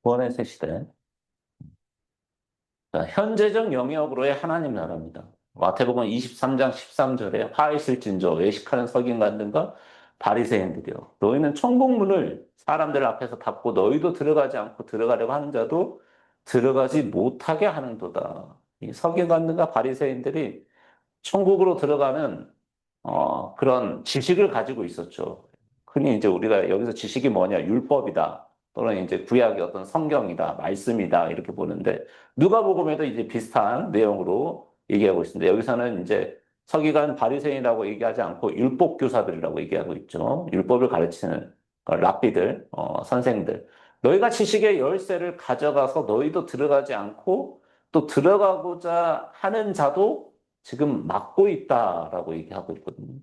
구원의 새 시대. 자, 현재적 영역으로의 하나님 나라입니다. 마태복음 23장 13절에 화 있을진저 외식하는 서기관들과 바리새인들이여 너희는 천국문을 사람들 앞에서 닫고 너희도 들어가지 않고 들어가려고 하는 자도 들어가지 못하게 하는도다. 이 서기관들과 바리새인들이 천국으로 들어가는 그런 지식을 가지고 있었죠. 흔히 이제 우리가 여기서 지식이 뭐냐, 율법이다. 또는 이제 구약의 어떤 성경이다, 말씀이다, 이렇게 보는데, 누가복음에도 이제 비슷한 내용으로 얘기하고 있습니다. 여기서는 이제 서기관 바리새인이라고 얘기하지 않고 율법 교사들이라고 얘기하고 있죠. 율법을 가르치는 랍비들, 선생들. 너희가 지식의 열쇠를 가져가서 너희도 들어가지 않고 또 들어가고자 하는 자도 지금 막고 있다라고 얘기하고 있거든요.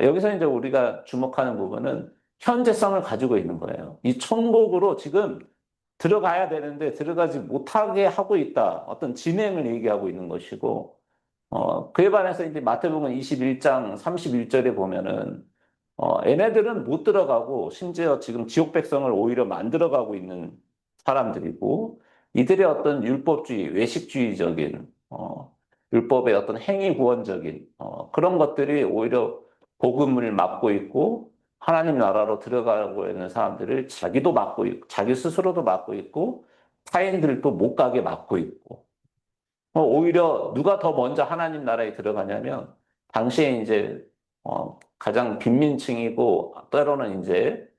여기서 이제 우리가 주목하는 부분은 현재성을 가지고 있는 거예요. 이 천국으로 지금 들어가야 되는데 들어가지 못하게 하고 있다. 어떤 진행을 얘기하고 있는 것이고, 그에 반해서 이제 마태복음 21장 31절에 보면은, 얘네들은 못 들어가고, 심지어 지금 지옥 백성을 오히려 만들어가고 있는 사람들이고, 이들의 어떤 율법주의, 외식주의적인, 율법의 어떤 행위 구원적인, 그런 것들이 오히려 복음을 막고 있고, 하나님 나라로 들어가고 있는 사람들을 자기도 막고 있고, 자기 스스로도 막고 있고, 타인들도 못 가게 막고 있고, 오히려 누가 더 먼저 하나님 나라에 들어가냐면, 당시에 이제, 가장 빈민층이고, 때로는 이제,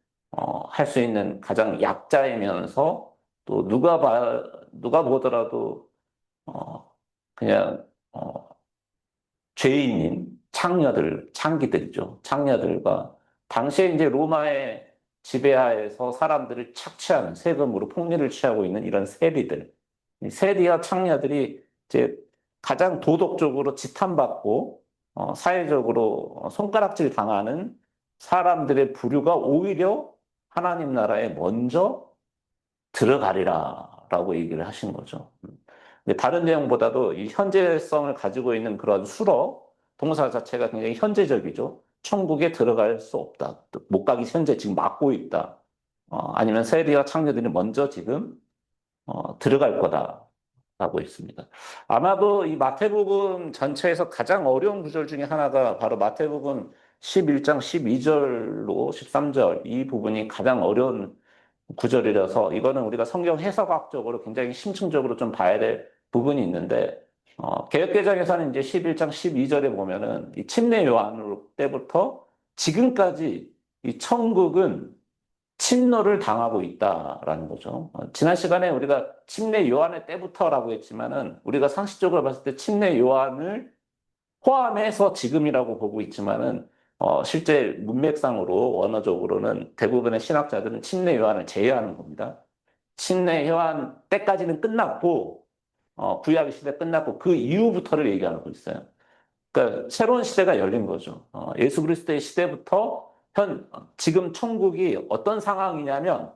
할 수 있는 가장 약자이면서, 또 누가 보더라도, 그냥, 죄인인 창기들이죠. 창녀들과, 당시에 이제 로마의 지배하에서 사람들을 착취하는, 세금으로 폭리를 취하고 있는 이런 세리들, 이 세리와 창녀들이 이제 가장 도덕적으로 지탄받고 사회적으로 손가락질 당하는 사람들의 부류가 오히려 하나님 나라에 먼저 들어가리라라고 얘기를 하신 거죠. 근데 다른 내용보다도 이 현재성을 가지고 있는 그런 수로 동사 자체가 굉장히 현재적이죠. 천국에 들어갈 수 없다. 못 가기 현재 지금 막고 있다. 아니면 세리와 창녀들이 먼저 지금 들어갈 거다라고 있습니다. 아마도 이 마태복음 전체에서 가장 어려운 구절 중에 하나가 바로 마태복음 11장 12절로 13절 이 부분이 가장 어려운 구절이라서 이거는 우리가 성경 해석학적으로 굉장히 심층적으로 좀 봐야 될 부분이 있는데 개역개정에서는 이제 11장 12절에 보면은 이 침례 요한 때부터 지금까지 이 천국은 침노를 당하고 있다라는 거죠. 지난 시간에 우리가 침례 요한의 때부터라고 했지만은 우리가 상식적으로 봤을 때 침례 요한을 포함해서 지금이라고 보고 있지만은 실제 문맥상으로 원어적으로는 대부분의 신학자들은 침례 요한을 제외하는 겁니다. 침례 요한 때까지는 끝났고 구약 시대 끝났고 그 이후부터를 얘기하고 있어요. 그러니까 새로운 시대가 열린 거죠. 예수 그리스도의 시대부터 지금 천국이 어떤 상황이냐면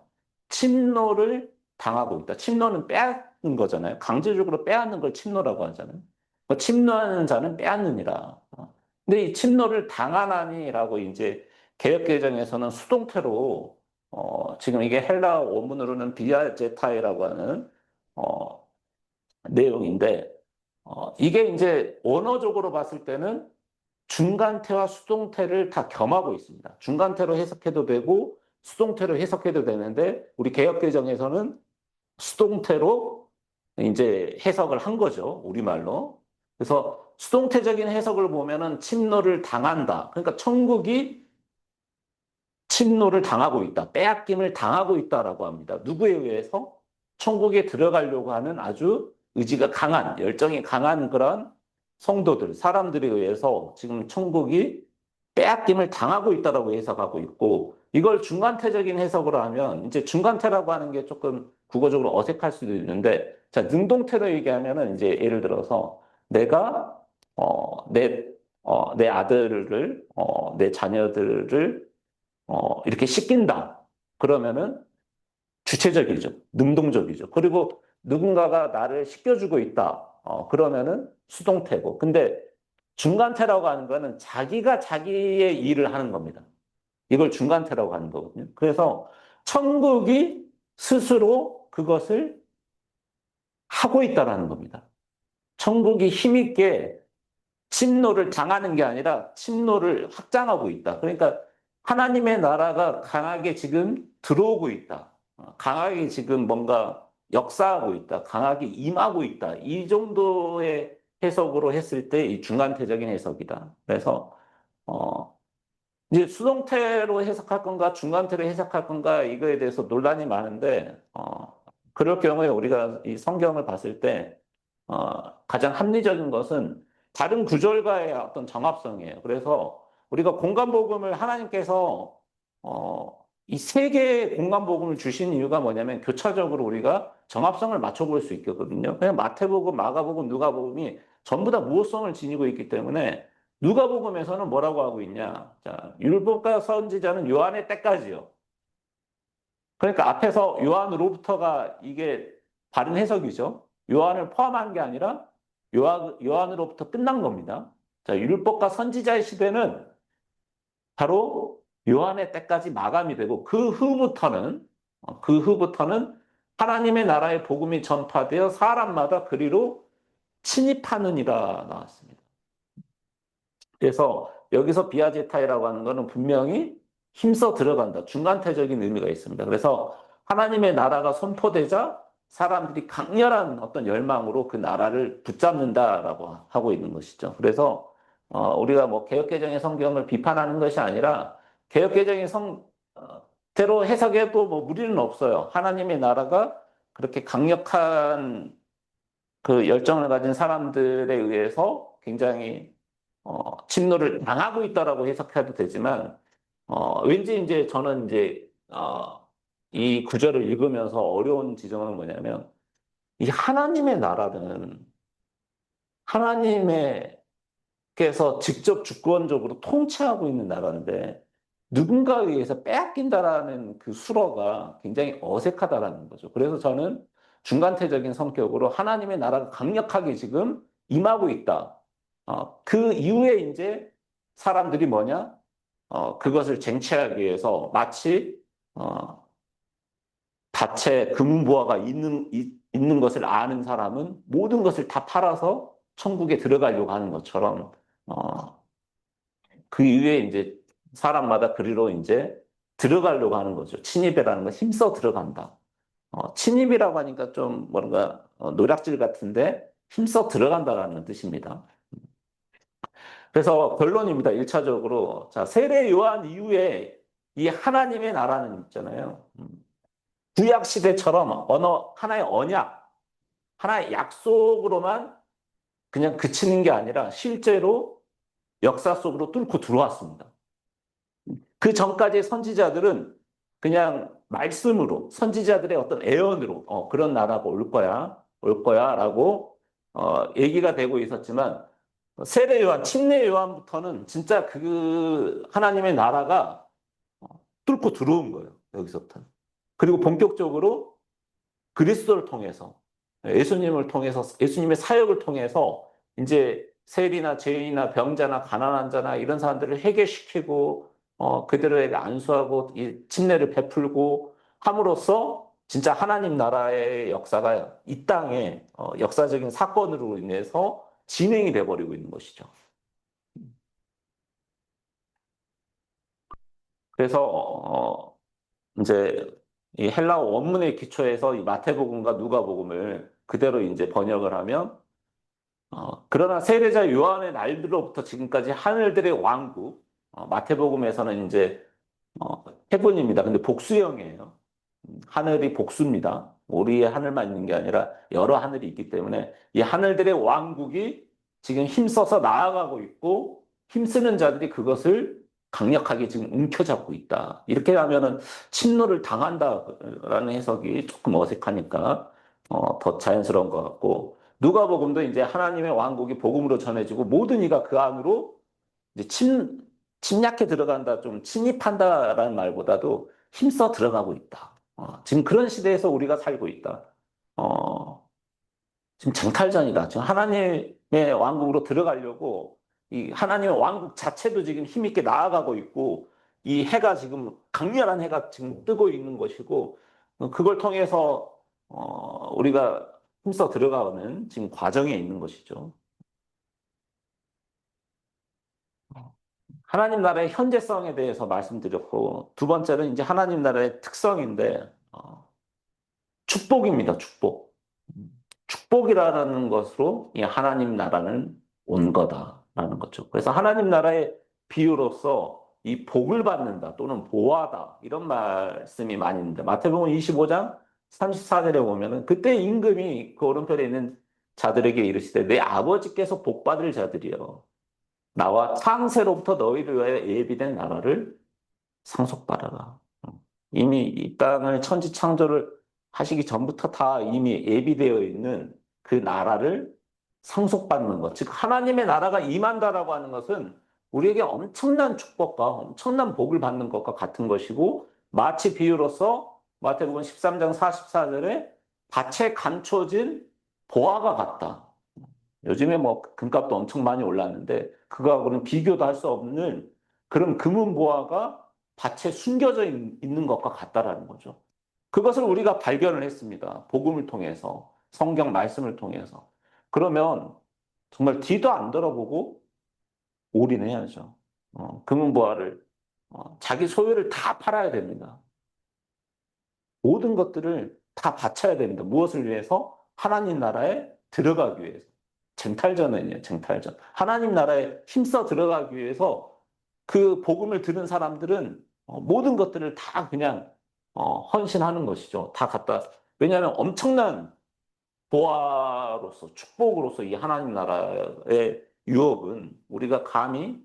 침노를 당하고 있다. 침노는 빼앗는 거잖아요. 강제적으로 빼앗는 걸 침노라고 하잖아요. 침노하는 자는 빼앗느니라. 근데 이 침노를 당하나니라고 이제 개역개정에서는 수동태로 지금 이게 헬라 원문으로는 비아제타이라고 하는 어, 내용인데 이게 이제 언어적으로 봤을 때는 중간태와 수동태를 다 겸하고 있습니다. 중간태로 해석해도 되고 수동태로 해석해도 되는데 우리 개역개정에서는 수동태로 이제 해석을 한 거죠. 우리말로. 그래서 수동태적인 해석을 보면은 침노를 당한다. 그러니까 천국이 침노를 당하고 있다. 빼앗김을 당하고 있다라고 합니다. 누구에 의해서? 천국에 들어가려고 하는 아주 의지가 강한, 열정이 강한 그런 성도들, 사람들에 의해서 지금 천국이 빼앗김을 당하고 있다라고 해석하고 있고, 이걸 중간태적인 해석으로 하면, 이제 중간태라고 하는 게 조금 국어적으로 어색할 수도 있는데, 자, 능동태로 얘기하면은 이제 예를 들어서 내가, 내 아들을, 내 자녀들을 이렇게 시킨다. 그러면은 주체적이죠. 능동적이죠. 그리고 누군가가 나를 시켜주고 있다. 그러면은 수동태고. 근데 중간태라고 하는 거는 자기가 자기의 일을 하는 겁니다. 이걸 중간태라고 하는 거거든요. 그래서 천국이 스스로 그것을 하고 있다라는 겁니다. 천국이 힘있게 침노를 당하는 게 아니라 침노를 확장하고 있다. 그러니까 하나님의 나라가 강하게 지금 들어오고 있다. 강하게 지금 뭔가 역사하고 있다. 강하게 임하고 있다. 이 정도의 해석으로 했을 때 이 중간태적인 해석이다. 그래서 이제 수동태로 해석할 건가 중간태로 해석할 건가 이거에 대해서 논란이 많은데 그럴 경우에 우리가 이 성경을 봤을 때 가장 합리적인 것은 다른 구절과의 어떤 정합성이에요. 그래서 우리가 공간복음을 하나님께서 이 세 개의 공간복음을 주신 이유가 뭐냐면 교차적으로 우리가 정합성을 맞춰볼 수 있거든요. 그냥 마태복음, 마가복음, 누가복음이 전부 다 무호성을 지니고 있기 때문에 누가복음에서는 뭐라고 하고 있냐? 자, 율법과 선지자는 요한의 때까지요. 그러니까 앞에서 요한으로부터가 이게 바른 해석이죠. 요한을 포함한 게 아니라 요한으로부터 끝난 겁니다. 자, 율법과 선지자의 시대는 바로 요한의 때까지 마감이 되고 그 후부터는 하나님의 나라의 복음이 전파되어 사람마다 그리로 침입하느니라 나왔습니다. 그래서 여기서 비아제타이라고 하는 것은 분명히 힘써 들어간다. 중간태적인 의미가 있습니다. 그래서 하나님의 나라가 선포되자 사람들이 강렬한 어떤 열망으로 그 나라를 붙잡는다라고 하고 있는 것이죠. 그래서 우리가 뭐 개역개정의 성경을 비판하는 것이 아니라 개역개정의 대로 해석해도 뭐 무리는 없어요. 하나님의 나라가 그렇게 강력한 그 열정을 가진 사람들에 의해서 굉장히 침노를 당하고 있다라고 해석해도 되지만 왠지 이제 저는 이제 이 구절을 읽으면서 어려운 지점은 뭐냐면 이 하나님의 나라는 하나님의 께서 직접 주권적으로 통치하고 있는 나라인데 누군가에 의해서 빼앗긴다라는 그 수로가 굉장히 어색하다라는 거죠. 그래서 저는 중간태적인 성격으로 하나님의 나라가 강력하게 지금 임하고 있다. 그 이후에 이제 사람들이 뭐냐? 그것을 쟁취하기 위해서 마치 밭에 금은보화가 있는 것을 아는 사람은 모든 것을 다 팔아서 천국에 들어가려고 하는 것처럼 그 이후에 이제 사람마다 그리로 이제 들어가려고 하는 거죠. 침입이라는 건 힘써 들어간다. 침입이라고 하니까 좀 뭔가 노략질 같은데 힘써 들어간다라는 뜻입니다. 그래서 결론입니다. 1차적으로. 자, 세례 요한 이후에 이 하나님의 나라는 있잖아요. 구약 시대처럼 하나의 언약, 하나의 약속으로만 그냥 그치는 게 아니라 실제로 역사 속으로 뚫고 들어왔습니다. 그 전까지 선지자들은 그냥 말씀으로, 선지자들의 어떤 애언으로, 그런 나라가 올 거야, 라고, 얘기가 되고 있었지만, 세례 요한, 침례 요한부터는 진짜 그 하나님의 나라가 뚫고 들어온 거예요. 여기서부터는. 그리고 본격적으로 그리스도를 통해서, 예수님을 통해서, 예수님의 사역을 통해서 이제 세리나 죄인이나 병자나 가난한 자나 이런 사람들을 해결시키고 그들에게 안수하고 이 침례를 베풀고 함으로써 진짜 하나님 나라의 역사가 이 땅에 역사적인 사건으로 인해서 진행이 돼버리고 있는 것이죠. 그래서 이제 이 헬라어 원문의 기초에서 이 마태복음과 누가복음을 그대로 이제 번역을 하면 그러나 세례자 요한의 날들로부터 지금까지 하늘들의 왕국, 마태복음에서는 이제 해본입니다. 근데 복수형이에요. 하늘이 복수입니다. 우리의 하늘만 있는 게 아니라 여러 하늘이 있기 때문에 이 하늘들의 왕국이 지금 힘써서 나아가고 있고 힘쓰는 자들이 그것을 강력하게 지금 움켜잡고 있다. 이렇게 하면은 침노를 당한다라는 해석이 조금 어색하니까 더 자연스러운 것 같고 누가복음도 이제 하나님의 왕국이 복음으로 전해지고 모든 이가 그 안으로 이제 침략해 들어간다, 좀 침입한다라는 말보다도 힘써 들어가고 있다. 지금 그런 시대에서 우리가 살고 있다. 지금 정탈전이다. 지금 하나님의 왕국으로 들어가려고 이 하나님의 왕국 자체도 지금 힘있게 나아가고 있고 이 해가 지금 강렬한 해가 지금 뜨고 있는 것이고 그걸 통해서 우리가 힘써 들어가는 지금 과정에 있는 것이죠. 하나님 나라의 현재성에 대해서 말씀드렸고, 두 번째는 이제 하나님 나라의 특성인데, 축복입니다, 축복. 축복이라는 것으로 이 하나님 나라는 온 거다라는 거죠. 그래서 하나님 나라의 비유로서 이 복을 받는다 또는 보아다 이런 말씀이 많이 있는데 마태복음 25장 34절에 보면은 그때 임금이 그 오른편에 있는 자들에게 이르시되 내 아버지께서 복 받을 자들이여 나와 창세로부터 너희를 위하여 예비된 나라를 상속받아라. 이미 이 땅을 천지 창조를 하시기 전부터 다 이미 예비되어 있는 그 나라를 상속받는 것. 즉, 하나님의 나라가 임한다라고 하는 것은 우리에게 엄청난 축복과 엄청난 복을 받는 것과 같은 것이고, 마치 비유로서 마태복음 13장 44절에 밭에 감춰진 보화가 같다. 요즘에 뭐 금값도 엄청 많이 올랐는데, 그거하고는 비교도 할 수 없는 그런 금은 보화가 밭에 숨겨져 있는 것과 같다라는 거죠. 그것을 우리가 발견을 했습니다. 복음을 통해서, 성경 말씀을 통해서. 그러면 정말 뒤도 안 돌아보고 올인해야죠. 금은 보화를 자기 소유를 다 팔아야 됩니다. 모든 것들을 다 바쳐야 됩니다. 무엇을 위해서? 하나님 나라에 들어가기 위해서. 쟁탈전은요, 쟁탈전. 하나님 나라에 힘써 들어가기 위해서 그 복음을 들은 사람들은 모든 것들을 다 그냥 헌신하는 것이죠. 다 갖다. 왜냐하면 엄청난 보화로서, 축복으로서 이 하나님 나라의 유업은 우리가 감히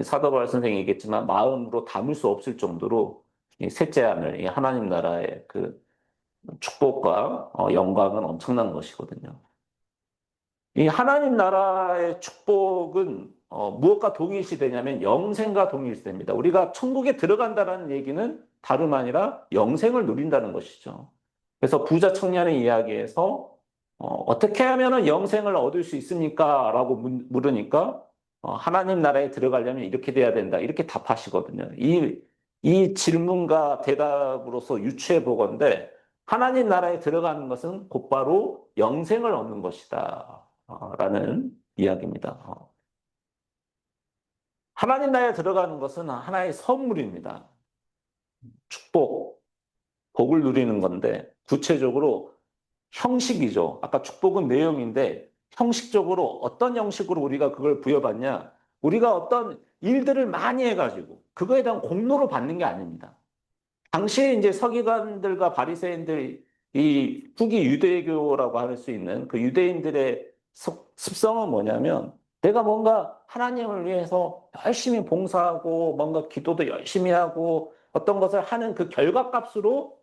사도 바울 선생이 얘기했지만 마음으로 담을 수 없을 정도로 이 셋째 하늘, 이 하나님 나라의 그 축복과 영광은 엄청난 것이거든요. 이 하나님 나라의 축복은 무엇과 동일시되냐면 영생과 동일시됩니다. 우리가 천국에 들어간다는 얘기는 다름 아니라 영생을 누린다는 것이죠. 그래서 부자 청년의 이야기에서 어떻게 하면 영생을 얻을 수 있습니까? 라고 물으니까 하나님 나라에 들어가려면 이렇게 돼야 된다. 이렇게 답하시거든요. 이 질문과 대답으로서 유추해 보건대 하나님 나라에 들어가는 것은 곧바로 영생을 얻는 것이다. 라는 이야기입니다. 하나님 나라에 들어가는 것은 하나의 선물입니다. 축복, 복을 누리는 건데 구체적으로 형식이죠. 아까 축복은 내용인데 형식적으로 어떤 형식으로 우리가 그걸 부여받냐? 우리가 어떤 일들을 많이 해가지고 그거에 대한 공로를 받는 게 아닙니다. 당시에 이제 서기관들과 바리새인들 이 후기 유대교라고 할 수 있는 그 유대인들의 습성은 뭐냐면 내가 뭔가 하나님을 위해서 열심히 봉사하고 뭔가 기도도 열심히 하고 어떤 것을 하는 그 결과값으로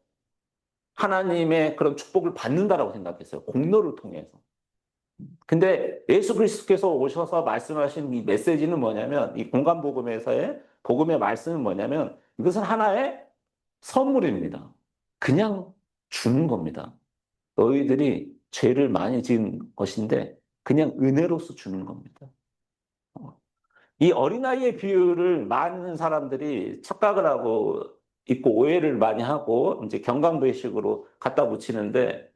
하나님의 그런 축복을 받는다라고 생각했어요. 공로를 통해서. 근데 예수 그리스도께서 오셔서 말씀하신 이 메시지는 뭐냐면 이 공간복음에서의 복음의 말씀은 뭐냐면 이것은 하나의 선물입니다. 그냥 주는 겁니다. 너희들이 죄를 많이 지은 것인데 그냥 은혜로서 주는 겁니다. 이 어린아이의 비유를 많은 사람들이 착각을 하고 있고 오해를 많이 하고 이제 경강배식으로 갖다 붙이는데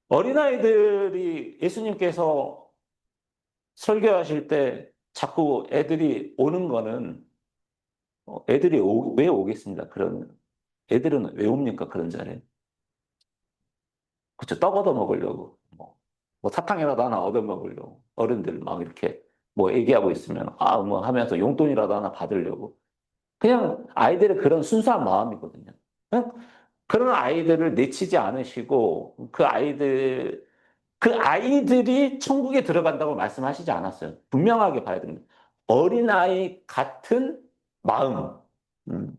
어린아이들이 예수님께서 설교하실 때 자꾸 애들이 오는 거는 애들이 왜 오겠습니까? 그런 애들은 왜 옵니까? 그런 자리에. 그쵸, 떡 얻어 먹으려고. 뭐 사탕이라도 하나 얻어 먹으려고. 어른들 막 이렇게 뭐 얘기하고 있으면, 뭐 하면서 용돈이라도 하나 받으려고. 그냥 아이들의 그런 순수한 마음이거든요. 그냥 그런 아이들을 내치지 않으시고, 그 아이들이 천국에 들어간다고 말씀하시지 않았어요. 분명하게 봐야 됩니다. 어린아이 같은 마음. 음.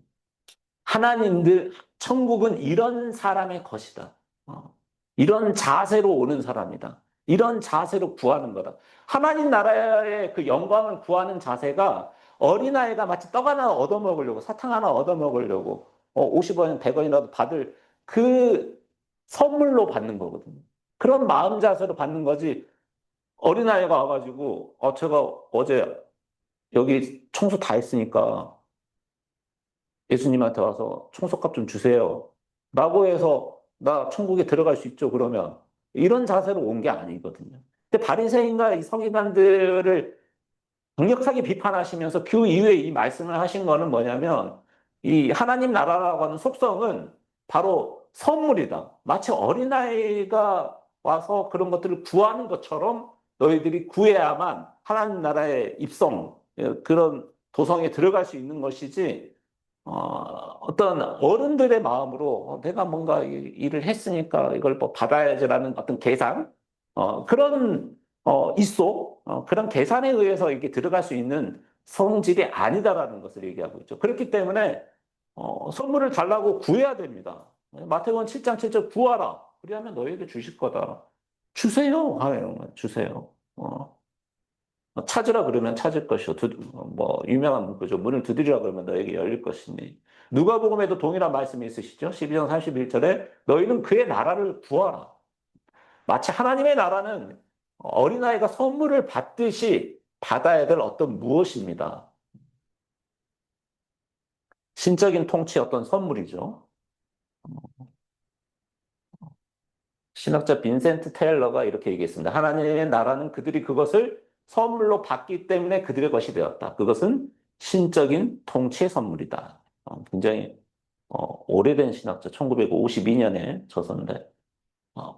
하나님들, 천국은 이런 사람의 것이다. 이런 자세로 오는 사람이다. 이런 자세로 구하는 거다. 하나님 나라의 그 영광을 구하는 자세가 어린아이가 마치 떡 하나 얻어먹으려고, 사탕 하나 얻어먹으려고, 50원, 100원이라도 받을 그 선물로 받는 거거든요. 그런 마음 자세로 받는 거지. 어린아이가 와가지고, 제가 어제 여기 청소 다 했으니까 예수님한테 와서 청소값 좀 주세요. 라고 해서 나 천국에 들어갈 수 있죠. 그러면 이런 자세로 온 게 아니거든요. 근데 바리새인과 이 서기관들을 강력하게 비판하시면서 그 이후에 이 말씀을 하신 거는 뭐냐면 이 하나님 나라라고 하는 속성은 바로 선물이다. 마치 어린아이가 와서 그런 것들을 구하는 것처럼 너희들이 구해야만 하나님 나라의 입성, 그런 도성에 들어갈 수 있는 것이지, 어떤 어른들의 마음으로 내가 뭔가 일을 했으니까 이걸 뭐 받아야지라는 어떤 계산, 그런 그런 계산에 의해서 이렇게 들어갈 수 있는 성질이 아니다라는 것을 얘기하고 있죠. 그렇기 때문에 선물을 달라고 구해야 됩니다. 마태복음 7장 7절 구하라. 그리하면 너희에게 주실 거다. 주세요. 하요. 주세요. 찾으라 그러면 찾을 것이요. 뭐 유명한 문구죠. 문을 두드리라 그러면 너에게 열릴 것이니. 누가복음에도 동일한 말씀이 있으시죠. 12장 31절에 너희는 그의 나라를 구하라. 마치 하나님의 나라는 어린아이가 선물을 받듯이 받아야 될 어떤 무엇입니다. 신적인 통치의 어떤 선물이죠. 신학자 빈센트 테일러가 이렇게 얘기했습니다. 하나님의 나라는 그들이 그것을 선물로 받기 때문에 그들의 것이 되었다. 그것은 신적인 통치의 선물이다. 굉장히 오래된 신학자, 1952년에 저서인데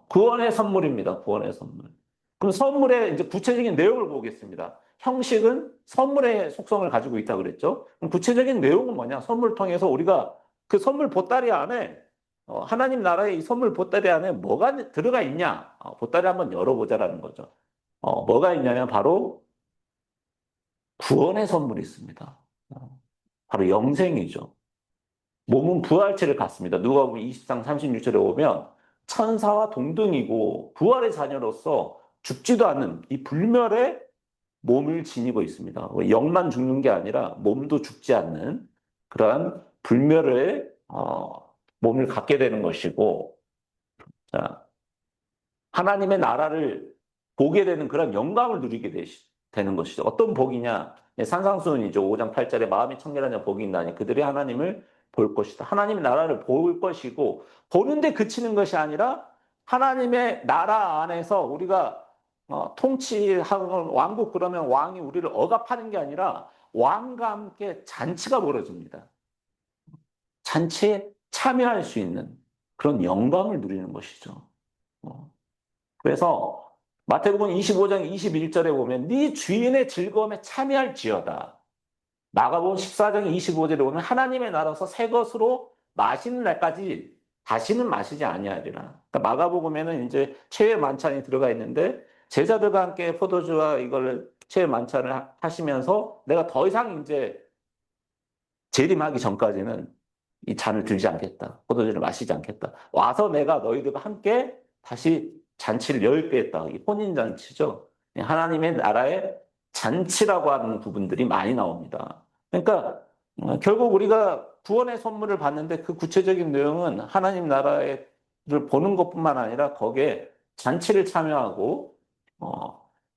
구원의 선물입니다. 구원의 선물. 그럼 선물의 이제 구체적인 내용을 보겠습니다. 형식은 선물의 속성을 가지고 있다 그랬죠. 그럼 구체적인 내용은 뭐냐? 선물을 통해서 우리가 그 선물 보따리 안에 하나님 나라의 이 선물 보따리 안에 뭐가 들어가 있냐? 보따리 한번 열어보자라는 거죠. 뭐가 있냐면 바로 구원의 선물이 있습니다. 바로 영생이죠. 몸은 부활체를 갖습니다. 누가복음 20장 36절에 오면 천사와 동등이고 부활의 자녀로서 죽지도 않는 이 불멸의 몸을 지니고 있습니다. 영만 죽는 게 아니라 몸도 죽지 않는 그러한 불멸의 몸을 갖게 되는 것이고, 자, 하나님의 나라를 보게 되는 그런 영광을 누리게 되는 것이죠. 어떤 복이냐? 산상수훈이죠. 5장 8절에 마음이 청결하냐 복이 있나니 그들이 하나님을 볼 것이다. 하나님의 나라를 볼 것이고 보는데 그치는 것이 아니라 하나님의 나라 안에서 우리가 통치하고 왕국 그러면 왕이 우리를 억압하는 게 아니라 왕과 함께 잔치가 벌어집니다. 잔치에 참여할 수 있는 그런 영광을 누리는 것이죠. 어. 그래서 마태복음 25장 21절에 보면 네 주인의 즐거움에 참여할지어다. 마가복음 14장 25절에 보면 하나님의 나라에서 새 것으로 마시는 날까지 다시는 마시지 아니하리라. 그러니까 마가복음에는 이제 최후의 만찬이 들어가 있는데 제자들과 함께 포도주와 이걸 최후의 만찬을 하시면서 내가 더 이상 이제 재림하기 전까지는 이 잔을 들지 않겠다. 포도주를 마시지 않겠다. 와서 내가 너희들과 함께 다시 잔치를 열겠다. 이 혼인잔치죠. 하나님의 나라의 잔치라고 하는 부분들이 많이 나옵니다. 그러니까 결국 우리가 구원의 선물을 받는데 그 구체적인 내용은 하나님 나라를 보는 것뿐만 아니라 거기에 잔치를 참여하고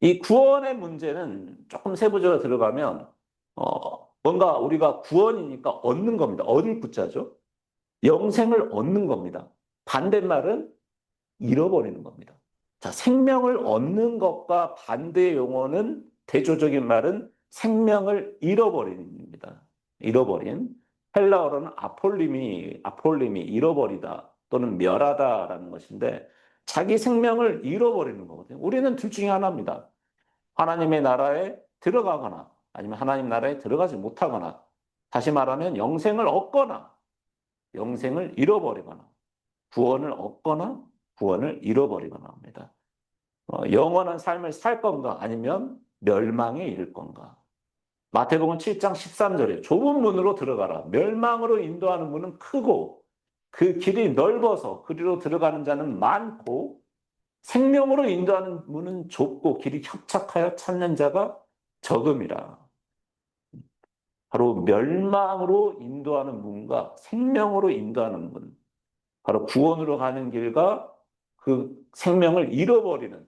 이 구원의 문제는 조금 세부적으로 들어가면 뭔가 우리가 구원이니까 얻는 겁니다. 얻을 구자죠. 영생을 얻는 겁니다. 반대말은 잃어버리는 겁니다. 자, 생명을 얻는 것과 반대의 용어는 대조적인 말은 생명을 잃어버립니다. 잃어버린. 헬라어로는 아폴림이 잃어버리다 또는 멸하다라는 것인데 자기 생명을 잃어버리는 거거든요. 우리는 둘 중에 하나입니다. 하나님의 나라에 들어가거나 아니면 하나님 나라에 들어가지 못하거나 다시 말하면 영생을 얻거나 영생을 잃어버리거나 구원을 얻거나 구원을 잃어버리거나 합니다. 영원한 삶을 살 건가 아니면 멸망에 이를 건가. 마태복음 7장 13절에 좁은 문으로 들어가라. 멸망으로 인도하는 문은 크고 그 길이 넓어서 그리로 들어가는 자는 많고 생명으로 인도하는 문은 좁고 길이 협착하여 찾는 자가 적음이라. 바로 멸망으로 인도하는 문과 생명으로 인도하는 문. 바로 구원으로 가는 길과 그 생명을 잃어버리는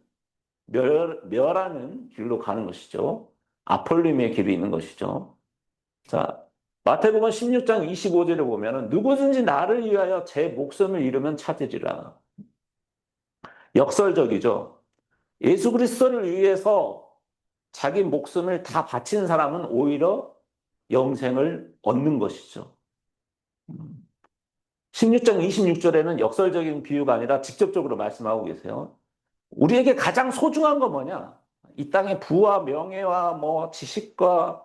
멸하는 길로 가는 것이죠. 아폴림의 길이 있는 것이죠. 자, 마태복음 16장 25절에 보면은 누구든지 나를 위하여 제 목숨을 잃으면 찾으리라. 역설적이죠. 예수 그리스도를 위해서 자기 목숨을 다 바친 사람은 오히려 영생을 얻는 것이죠. 16장 26절에는 역설적인 비유가 아니라 직접적으로 말씀하고 계세요. 우리에게 가장 소중한 건 뭐냐? 이 땅의 부와 명예와 뭐 지식과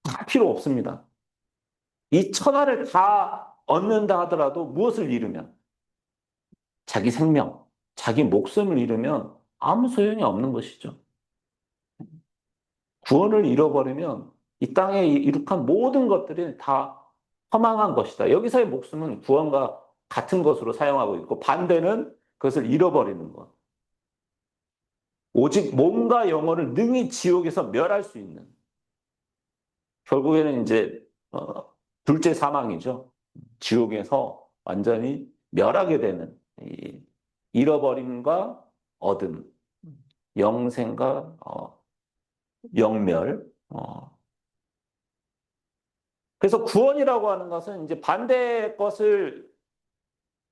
다 필요 없습니다. 이 천하를 다 얻는다 하더라도 무엇을 잃으면 자기 생명, 자기 목숨을 잃으면 아무 소용이 없는 것이죠. 구원을 잃어버리면 이 땅에 이룩한 모든 것들이 다 허망한 것이다. 여기서의 목숨은 구원과 같은 것으로 사용하고 있고 반대는 그것을 잃어버리는 것. 오직 몸과 영혼을 능히 지옥에서 멸할 수 있는 결국에는 이제 둘째 사망이죠. 지옥에서 완전히 멸하게 되는 이 잃어버림과 얻음, 영생과 영멸. 그래서 구원이라고 하는 것은 이제 반대 것을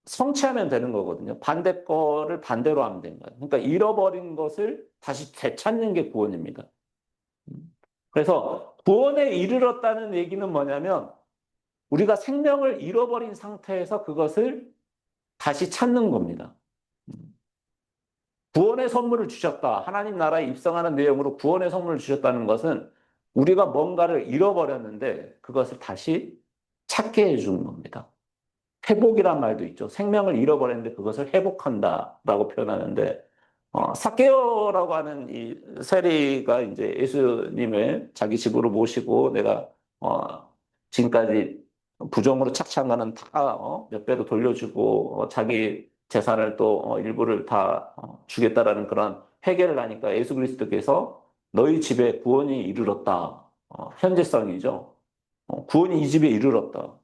성취하면 되는 거거든요. 반대 거를 반대로 하면 되는 거예요. 그러니까 잃어버린 것을 다시 되찾는 게 구원입니다. 그래서 구원에 이르렀다는 얘기는 뭐냐면 우리가 생명을 잃어버린 상태에서 그것을 다시 찾는 겁니다. 구원의 선물을 주셨다. 하나님 나라에 입성하는 내용으로 구원의 선물을 주셨다는 것은 우리가 뭔가를 잃어버렸는데 그것을 다시 찾게 해주는 겁니다. 회복이란 말도 있죠. 생명을 잃어버렸는데 그것을 회복한다라고 표현하는데 삭개오라고 하는 이 세리가 이제 예수님을 자기 집으로 모시고 내가 지금까지 부정으로 착취한 거는 다 몇 배로 돌려주고 자기 재산을 또 일부를 다 주겠다라는 그런 회개를 하니까 예수 그리스도께서 너희 집에 구원이 이르렀다. 현재성이죠. 구원이 이 집에 이르렀다.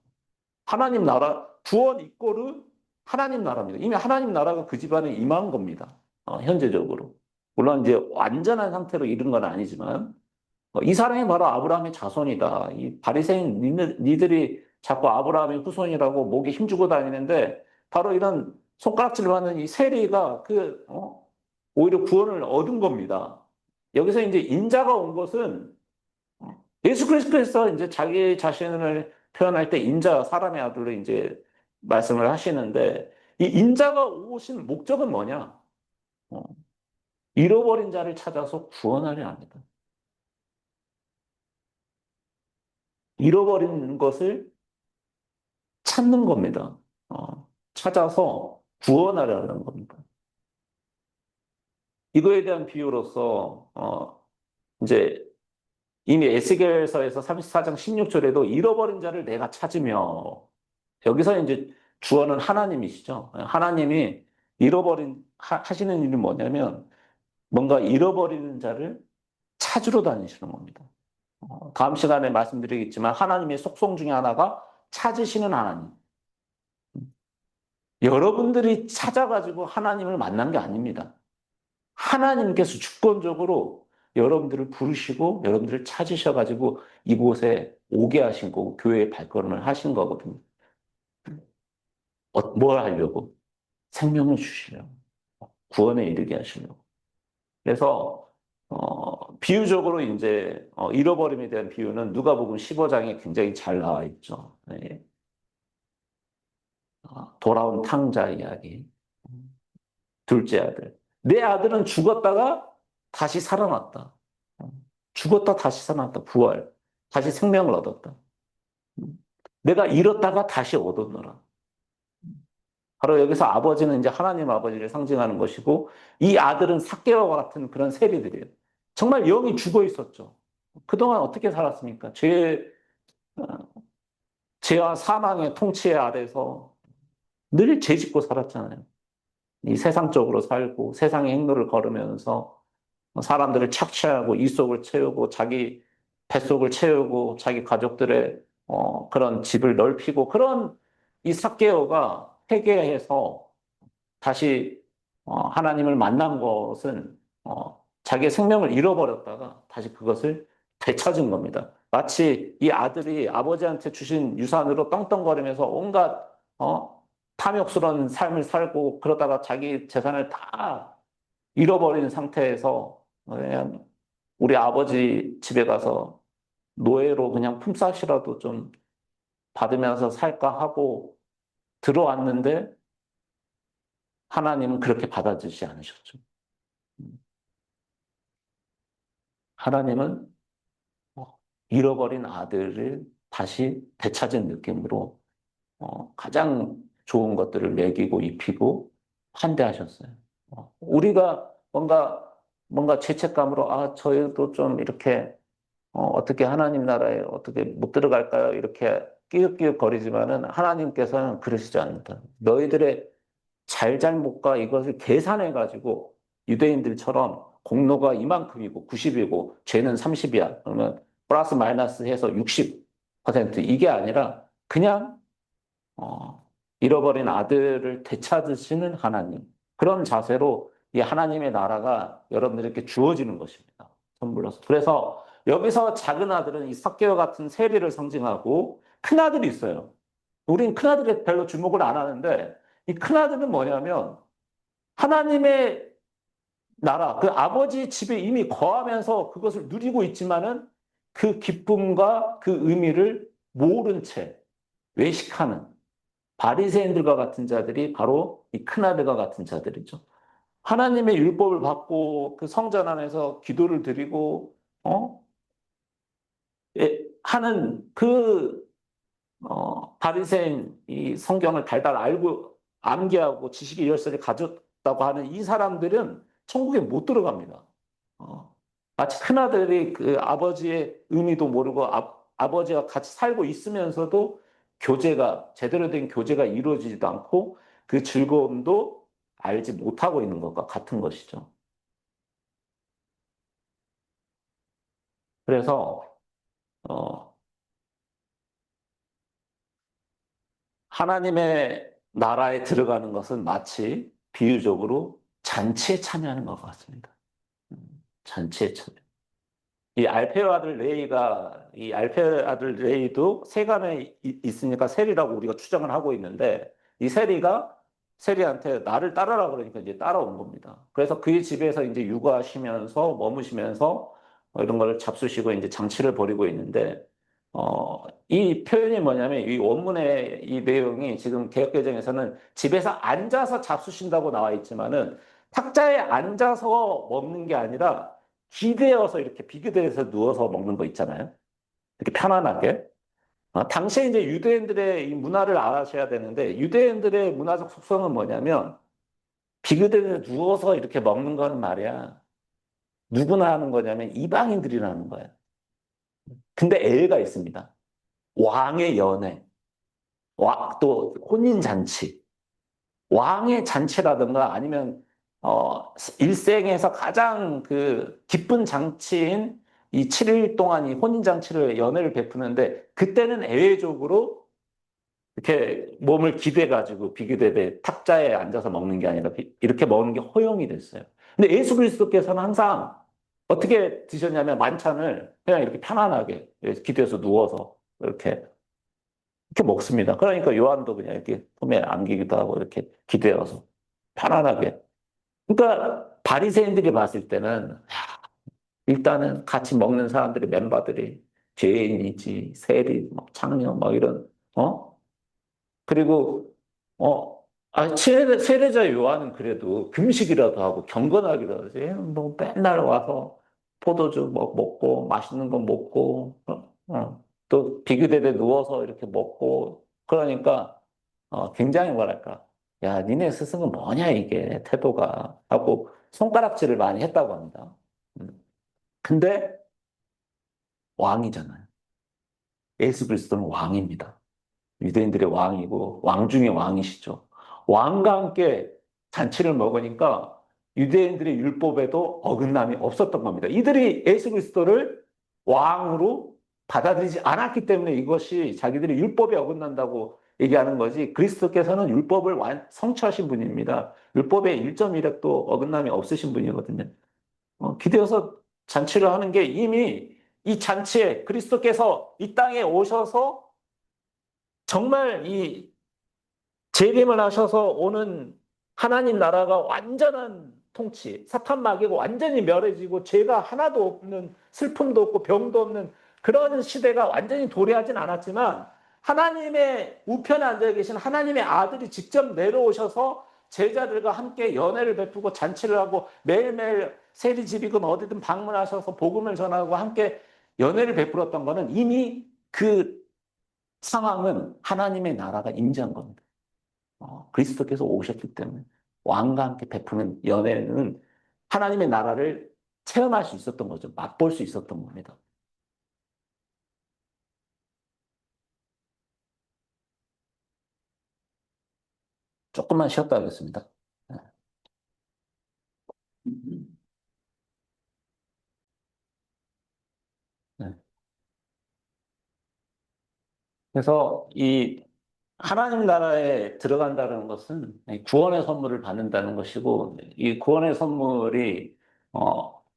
하나님 나라, 구원 이꼬르 하나님 나라입니다. 이미 하나님 나라가 그 집안에 임한 겁니다. 현재적으로. 물론 이제 완전한 상태로 이른 건 아니지만, 이 사람이 바로 아브라함의 자손이다. 이 바리새인 니들이 자꾸 아브라함의 후손이라고 목에 힘주고 다니는데, 바로 이런 손가락질 받는 이 세리가 오히려 구원을 얻은 겁니다. 여기서 이제 인자가 온 것은 예수 그리스도께서 이제 자기 자신을 표현할 때 인자, 사람의 아들로 이제 말씀을 하시는데, 이 인자가 오신 목적은 뭐냐? 어, 잃어버린 자를 찾아서 구원하려 합니다. 잃어버린 것을 찾는 겁니다. 찾아서 구원하려는 겁니다. 이거에 대한 비유로서, 이제 이미 에스겔서에서 34장 16절에도 잃어버린 자를 내가 찾으며, 여기서 이제 주어는 하나님이시죠. 하나님이 하시는 일이 뭐냐면, 뭔가 잃어버리는 자를 찾으러 다니시는 겁니다. 다음 시간에 말씀드리겠지만 하나님의 속성 중에 하나가 찾으시는 하나님. 여러분들이 찾아가지고 하나님을 만난 게 아닙니다. 하나님께서 주권적으로 여러분들을 부르시고 여러분들을 찾으셔가지고 이곳에 오게 하신 거고 교회에 발걸음을 하신 거거든요. 뭘 하려고? 생명을 주시려고. 구원에 이르게 하시려고. 그래서 비유적으로 이제 잃어버림에 대한 비유는 누가복음 15장에 굉장히 잘 나와 있죠. 네. 돌아온 탕자 이야기. 둘째 아들. 내 아들은 죽었다가 다시 살아났다. 죽었다 다시 살아났다. 부활. 다시 생명을 얻었다. 내가 잃었다가 다시 얻었노라. 바로 여기서 아버지는 이제 하나님 아버지를 상징하는 것이고 이 아들은 삭개와 같은 그런 세리들이에요. 정말 영이 죽어 있었죠. 그동안 어떻게 살았습니까? 어, 죄와 사망의 통치 아래서 늘 죄짓고 살았잖아요. 이 세상적으로 살고 세상의 행로를 걸으면서 사람들을 착취하고 이속을 채우고 자기 뱃속을 채우고 자기 가족들의 그런 집을 넓히고 그런 이 삭개오가 회개해서 다시 하나님을 만난 것은 자기의 생명을 잃어버렸다가 다시 그것을 되찾은 겁니다. 마치 이 아들이 아버지한테 주신 유산으로 떵떵거리면서 온갖 탐욕스러운 삶을 살고 그러다가 자기 재산을 다 잃어버린 상태에서 그냥 우리 아버지 집에 가서 노예로 그냥 품삯이라도 좀 받으면서 살까 하고 들어왔는데 하나님은 그렇게 받아주지 않으셨죠. 하나님은 잃어버린 아들을 다시 되찾은 느낌으로 가장 좋은 것들을 먹이고 입히고 환대하셨어요. 우리가 뭔가 죄책감으로 저희도 좀 이렇게 어떻게 하나님 나라에 어떻게 못 들어갈까요? 이렇게 끼역끼역거리지만은 하나님께서는 그러시지 않는다. 너희들의 잘잘못과 이것을 계산해가지고 유대인들처럼 공로가 이만큼이고 90이고 죄는 30이야. 그러면 플러스 마이너스 해서 60% 이게 아니라 그냥 잃어버린 아들을 되찾으시는 하나님. 그런 자세로 이 하나님의 나라가 여러분들에게 주어지는 것입니다. 선물로서. 그래서 여기서 작은 아들은 이 삭개와 같은 세리를 상징하고 큰 아들이 있어요. 우린 큰 아들에 별로 주목을 안 하는데 이 큰 아들은 뭐냐면 하나님의 나라, 그 아버지 집에 이미 거하면서 그것을 누리고 있지만은 그 기쁨과 그 의미를 모른 채 외식하는 바리새인들과 같은 자들이 바로 이 큰아들과 같은 자들이죠. 하나님의 율법을 받고 그 성전 안에서 기도를 드리고 하는 그 바리새인 이 성경을 달달 알고 암기하고 지식의 열쇠를 가졌다고 하는 이 사람들은 천국에 못 들어갑니다. 마치 큰아들이 그 아버지의 의미도 모르고 아버지와 같이 살고 있으면서도 제대로 된 교제가 이루어지지도 않고 그 즐거움도 알지 못하고 있는 것과 같은 것이죠. 그래서, 어, 하나님의 나라에 들어가는 것은 마치 비유적으로 잔치에 참여하는 것 같습니다. 잔치에 참여. 이 알페의 아들 레이도 세간에 있으니까 세리라고 우리가 추정을 하고 있는데, 이 세리한테 나를 따르라 그러니까 이제 따라온 겁니다. 그래서 그의 집에서 이제 육아하시면서 머무시면서 이런 걸 잡수시고 이제 장치를 벌이고 있는데, 이 표현이 뭐냐면 이 원문의 이 내용이 지금 개역개정에서는 집에서 앉아서 잡수신다고 나와 있지만은 탁자에 앉아서 먹는 게 아니라 기대어서 이렇게 비교대에서 누워서 먹는 거 있잖아요. 이렇게 편안하게. 당시에 이제 유대인들의 이 문화를 아셔야 되는데 유대인들의 문화적 속성은 뭐냐면 비교대에 누워서 이렇게 먹는 거는 말이야. 누구나 하는 거냐면 이방인들이라는 거예요. 근데 애가 있습니다. 왕의 연회, 또 혼인잔치, 왕의 잔치라든가 아니면 일생에서 가장 그 기쁜 장치인 이 7일 동안 이 혼인잔치를 연회를 베푸는데 그때는 예외적으로 이렇게 몸을 기대가지고 비교대에 탁자에 앉아서 먹는 게 아니라 이렇게 먹는 게 허용이 됐어요. 근데 예수 그리스도께서는 항상 어떻게 드셨냐면 만찬을 그냥 이렇게 편안하게 기대서 누워서 이렇게 먹습니다. 그러니까 요한도 그냥 이렇게 품에 안기기도 하고 이렇게 기대어서 편안하게. 그러니까 바리새인들이 봤을 때는 일단은 같이 먹는 사람들이 멤버들이 죄인이지, 세리, 뭐 창녀, 뭐 이런 그리고 세례자 요한은 그래도 금식이라도 하고 경건하기도 하지. 뭐 맨날 와서 포도주 먹고 맛있는 거 먹고 또 비교대에 누워서 이렇게 먹고 그러니까 굉장히 뭐랄까 야 니네 스승은 뭐냐 이게 태도가 하고 손가락질을 많이 했다고 합니다. 음. 근데 왕이잖아요. 예수 그리스도는 왕입니다. 유대인들의 왕이고 왕 중의 왕이시죠. 왕과 함께 잔치를 먹으니까 유대인들의 율법에도 어긋남이 없었던 겁니다. 이들이 예수 그리스도를 왕으로 받아들이지 않았기 때문에 이것이 자기들이 율법에 어긋난다고 얘기하는 거지 그리스도께서는 율법을 성취하신 분입니다. 율법의 1.1획도 어긋남이 없으신 분이거든요. 기대어서 잔치를 하는 게 이미 이 잔치에 그리스도께서 이 땅에 오셔서 정말 이 재림을 하셔서 오는 하나님 나라가 완전한 통치, 사탄 마귀가 완전히 멸해지고 죄가 하나도 없는, 슬픔도 없고 병도 없는 그런 시대가 완전히 도래하진 않았지만 하나님의 우편에 앉아 계신 하나님의 아들이 직접 내려오셔서 제자들과 함께 연회를 베푸고 잔치를 하고 매일매일 세리집이건 어디든 방문하셔서 복음을 전하고 함께 연회를 베풀었던 거는 이미 그 상황은 하나님의 나라가 임재한 겁니다. 그리스도께서 오셨기 때문에 왕과 함께 베푸는 연애는 하나님의 나라를 체험할 수 있었던 거죠. 맛볼 수 있었던 겁니다. 조금만 쉬었다 하겠습니다. 네. 네. 그래서 이 하나님 나라에 들어간다는 것은 구원의 선물을 받는다는 것이고, 이 구원의 선물이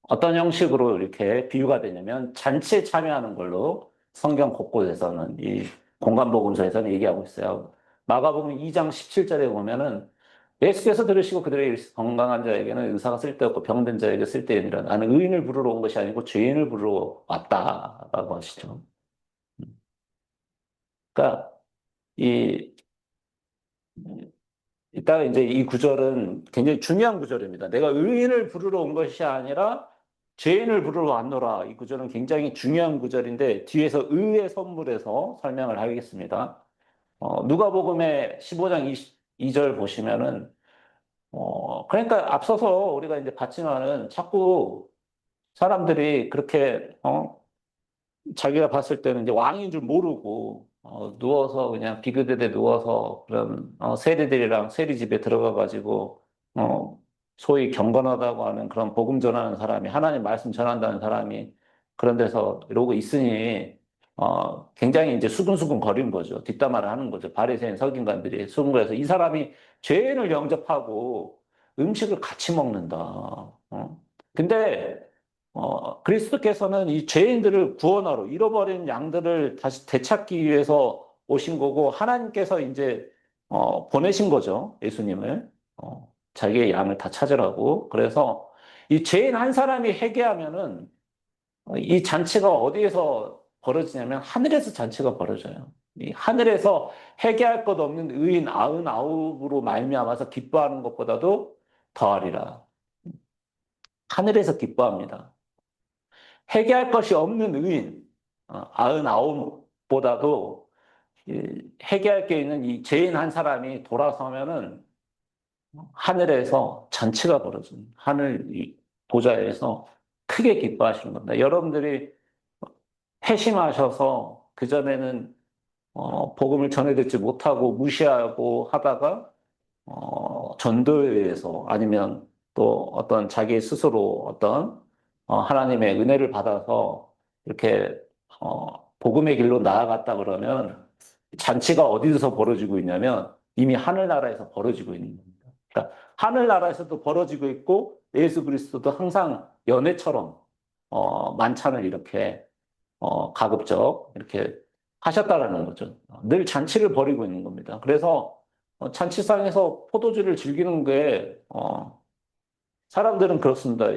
어떤 형식으로 이렇게 비유가 되냐면 잔치에 참여하는 걸로 성경 곳곳에서는 이 공간복음서에서는 얘기하고 있어요. 마가복음 2장 17절에 보면은 예수께서 들으시고 그들에게 이르시되 건강한 자에게는 의사가 쓸데없고 병든 자에게 쓸데있느니라. 나는 의인을 부르러 온 것이 아니고 죄인을 부르러 왔다라고 하시죠. 그러니까 이 이따가 이제 이 구절은 굉장히 중요한 구절입니다. 내가 의인을 부르러 온 것이 아니라 죄인을 부르러 왔노라. 이 구절은 굉장히 중요한 구절인데 뒤에서 의의 선물에서 설명을 하겠습니다. 누가복음의 15장 22절 보시면은 그러니까 앞서서 우리가 이제 봤지만은 자꾸 사람들이 그렇게 자기가 봤을 때는 이제 왕인 줄 모르고 누워서 그냥 비그대에 누워서 그런 세리들이랑 세리집에 들어가 가지고 어, 소위 경건하다고 하는 그런 복음 전하는 사람이 하나님 말씀 전한다는 사람이 그런 데서 이러고 있으니 굉장히 이제 수근수근 거리는 거죠. 뒷담화를 하는 거죠. 바리새인 서기관들이 수근거려서 이 사람이 죄인을 영접하고 음식을 같이 먹는다. 근데 그리스도께서는 이 죄인들을 구원하러 잃어버린 양들을 다시 되찾기 위해서 오신 거고 하나님께서 이제 보내신 거죠. 예수님을 자기의 양을 다 찾으라고. 그래서 이 죄인 한 사람이 회개하면은 이 잔치가 어디에서 벌어지냐면 하늘에서 잔치가 벌어져요. 이 하늘에서 회개할 것 없는 의인 99으로 말미암아서 기뻐하는 것보다도 더하리라. 하늘에서 기뻐합니다. 회개할 것이 없는 의인 99보다도 회개할 게 있는 이 죄인 한 사람이 돌아서면은 하늘에서 잔치가 벌어집니다. 하늘 보좌에서 크게 기뻐하시는 겁니다. 여러분들이 회심하셔서 그전에는 복음을 전해 듣지 못하고 무시하고 하다가 전도에 의해서 아니면 또 어떤 자기 스스로 어떤 하나님의 은혜를 받아서 이렇게 복음의 길로 나아갔다 그러면 잔치가 어디서 벌어지고 있냐면 이미 하늘나라에서 벌어지고 있는 겁니다. 그러니까 하늘나라에서도 벌어지고 있고 예수 그리스도도 항상 연회처럼 만찬을 이렇게 가급적 이렇게 하셨다라는 거죠. 늘 잔치를 벌이고 있는 겁니다. 그래서 잔치상에서 포도주를 즐기는 게 사람들은 그렇습니다.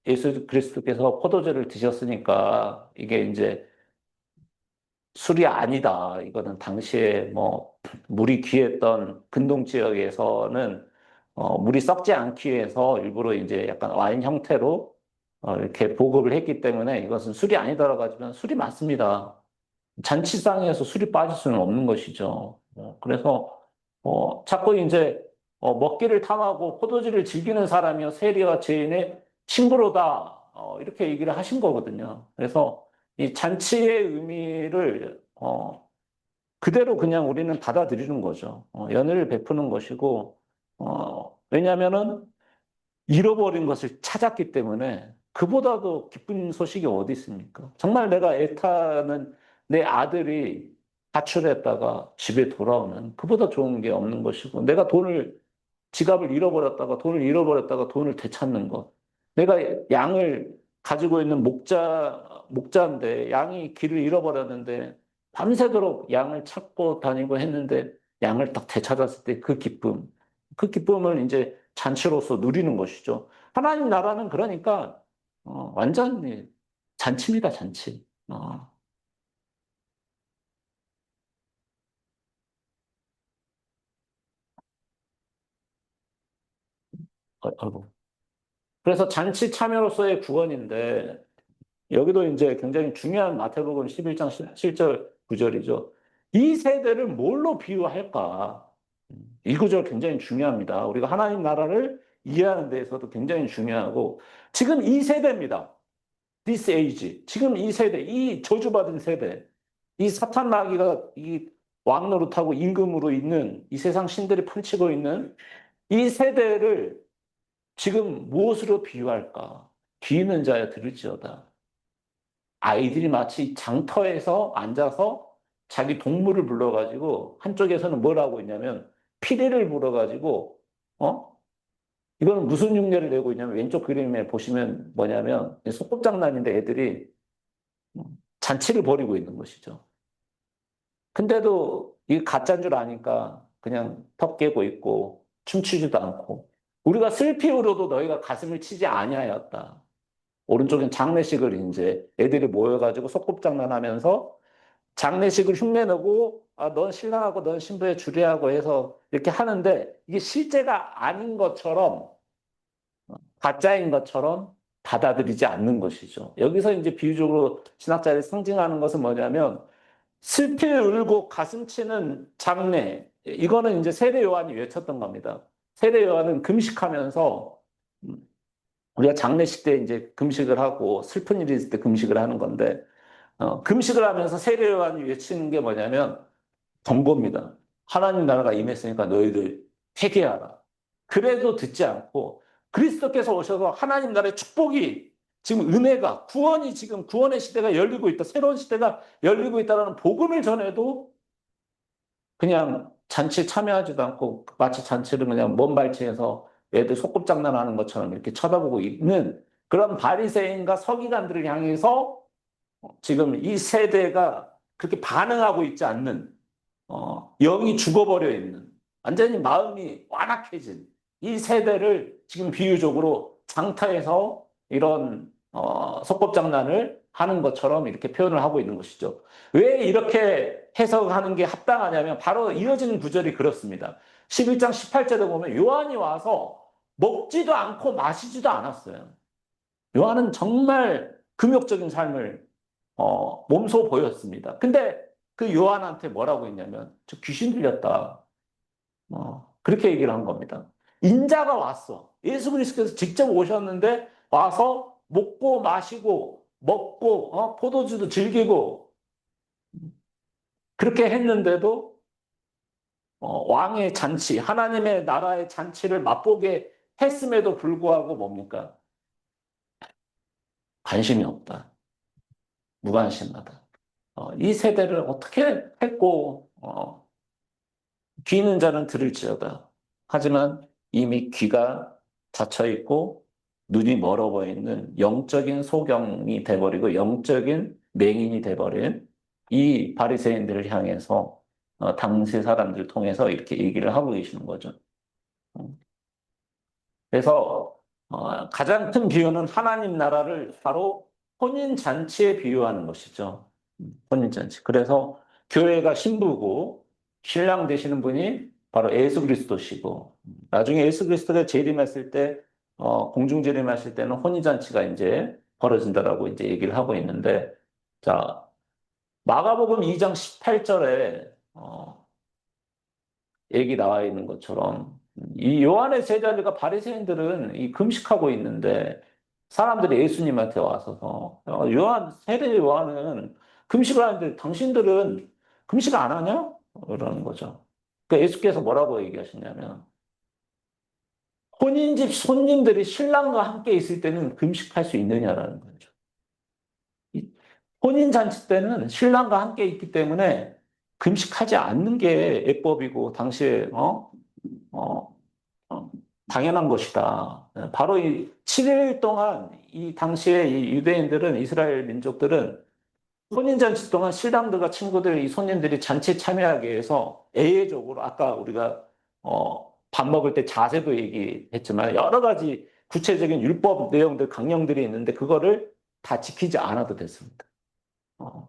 예수 그리스도께서 포도주를 드셨으니까 이게 이제 술이 아니다. 이거는 당시에 뭐 물이 귀했던 근동 지역에서는 물이 썩지 않기 위해서 일부러 이제 약간 와인 형태로 이렇게 보급을 했기 때문에 이것은 술이 아니다라고 하지만 술이 맞습니다. 잔치상에서 술이 빠질 수는 없는 것이죠. 그래서 자꾸 이제 먹기를 탐하고 포도주를 즐기는 사람이요 세리와 죄인의 친구로다 이렇게 얘기를 하신 거거든요. 그래서 이 잔치의 의미를 그대로 그냥 우리는 받아들이는 거죠. 연회를 베푸는 것이고 왜냐하면은 잃어버린 것을 찾았기 때문에 그보다도 기쁜 소식이 어디 있습니까? 정말 내가 애타는 내 아들이 가출했다가 집에 돌아오는 그보다 좋은 게 없는 것이고 내가 지갑을 잃어버렸다가 돈을 잃어버렸다가 돈을 되찾는 것. 내가 양을 가지고 있는 목자인데 양이 길을 잃어버렸는데 밤새도록 양을 찾고 다니고 했는데 양을 딱 되찾았을 때 그 기쁨을 이제 잔치로서 누리는 것이죠. 하나님 나라는 그러니까 완전 잔치입니다, 잔치. 아이고. 그래서 잔치 참여로서의 구원인데 여기도 이제 굉장히 중요한 마태복음 11장 7절 9절이죠. 이 세대를 뭘로 비유할까? 이 구절 굉장히 중요합니다. 우리가 하나님 나라를 이해하는 데 있어도 굉장히 중요하고 지금 이 세대입니다. This age. 지금 이 세대, 이 저주받은 세대, 이 사탄 마귀가 이 왕노릇하고 임금으로 있는 이 세상 신들이 펼치고 있는 이 세대를 지금 무엇으로 비유할까? 귀 있는 자여 들을지어다. 아이들이 마치 장터에서 앉아서 자기 동물을 불러가지고 한쪽에서는 뭘 하고 있냐면 피리를 불어가지고 이건 무슨 흉내를 내고 있냐면 왼쪽 그림에 보시면 뭐냐면 소꿉장난인데 애들이 잔치를 벌이고 있는 것이죠. 근데도 이 가짜인 줄 아니까 그냥 턱 깨고 있고 춤추지도 않고 우리가 슬피 울어도 너희가 가슴을 치지 아니하였다. 오른쪽엔 장례식을 이제 애들이 모여가지고 소꿉장난하면서 장례식을 흉내내고 넌 신랑하고 넌 신부의 주례하고 해서 이렇게 하는데 이게 실제가 아닌 것처럼 가짜인 것처럼 받아들이지 않는 것이죠. 여기서 이제 비유적으로 신학자들이 상징하는 것은 뭐냐면 슬피 울고 가슴 치는 장례 이거는 이제 세례 요한이 외쳤던 겁니다. 세례 요한은 금식하면서 우리가 장례식 때 이제 금식을 하고 슬픈 일이 있을 때 금식을 하는 건데 금식을 하면서 세례 요한이 외치는 게 뭐냐면 경고입니다. 하나님 나라가 임했으니까 너희들 회개하라. 그래도 듣지 않고 그리스도께서 오셔서 하나님 나라의 축복이 지금 은혜가 구원이 지금 구원의 시대가 열리고 있다. 새로운 시대가 열리고 있다는 복음을 전해도 그냥 잔치에 참여하지도 않고 마치 잔치를 그냥 먼 발치에서 애들 소꿉장난하는 것처럼 이렇게 쳐다보고 있는 그런 바리새인과 서기관들을 향해서 지금 이 세대가 그렇게 반응하고 있지 않는 영이 죽어버려 있는 완전히 마음이 완악해진 이 세대를 지금 비유적으로 장터에서 이런 소꿉장난을 하는 것처럼 이렇게 표현을 하고 있는 것이죠. 왜 이렇게 해석하는 게 합당하냐면 바로 이어지는 구절이 그렇습니다. 11장 18절에 보면 요한이 와서 먹지도 않고 마시지도 않았어요. 요한은 정말 금욕적인 삶을 몸소 보였습니다. 근데 그 요한한테 뭐라고 했냐면 저 귀신 들렸다. 그렇게 얘기를 한 겁니다. 인자가 왔어. 예수 그리스도께서 직접 오셨는데 와서 먹고 마시고 먹고 포도주도 즐기고 그렇게 했는데도 왕의 잔치, 하나님의 나라의 잔치를 맛보게 했음에도 불구하고 뭡니까? 관심이 없다. 무관심하다. 이 세대를 어떻게 했고 귀 있는 자는 들을지어다. 하지만 이미 귀가 닫혀 있고 눈이 멀어 보이는 영적인 소경이 돼버리고 영적인 맹인이 돼버린 이 바리새인들을 향해서 당시 사람들을 통해서 이렇게 얘기를 하고 계시는 거죠. 그래서 가장 큰 비유는 하나님 나라를 바로 혼인잔치에 비유하는 것이죠. 혼인잔치. 그래서 교회가 신부고 신랑 되시는 분이 바로 예수 그리스도시고 나중에 예수 그리스도가 재림했을 때 공중 재림했을 때는 혼인잔치가 이제 벌어진다라고 이제 얘기를 하고 있는데 자 마가복음 2장 18절에 얘기 나와 있는 것처럼 이 요한의 제자들과 바리새인들은 이 금식하고 있는데 사람들이 예수님한테 와서 요한 세례 요한은 금식을 하는데 당신들은 금식 안 하냐? 그러는 거죠. 그러니까 예수께서 뭐라고 얘기하시냐면 혼인집 손님들이 신랑과 함께 있을 때는 금식할 수 있느냐라는 거죠. 혼인 잔치 때는 신랑과 함께 있기 때문에 금식하지 않는 게 예법이고 당시에 어, 어, 당연한 것이다. 바로 이 7일 동안 이 당시에 이 유대인들은, 이스라엘 민족들은 손인잔치 동안 신랑들과 친구들, 이 손님들이 잔치에 참여하기 위해서 애외적으로 아까 우리가 밥 먹을 때 자세도 얘기했지만 여러 가지 구체적인 율법 내용들, 강령들이 있는데 그거를 다 지키지 않아도 됐습니다. 어,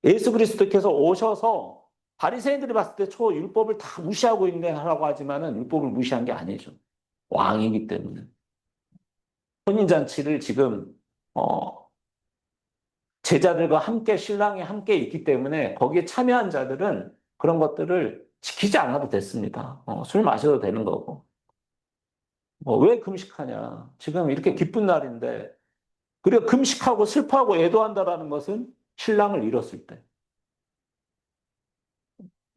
예수 그리스도께서 오셔서 바리새인들이 봤을 때 저 율법을 다 무시하고 있네라고 하지만은 율법을 무시한 게 아니죠. 왕이기 때문에. 혼인잔치를 지금 어, 제자들과 함께 신랑이 함께 있기 때문에 거기에 참여한 자들은 그런 것들을 지키지 않아도 됐습니다. 술 마셔도 되는 거고. 왜 금식하냐? 지금 이렇게 기쁜 날인데 그리고 금식하고 슬퍼하고 애도한다라는 것은 신랑을 잃었을 때,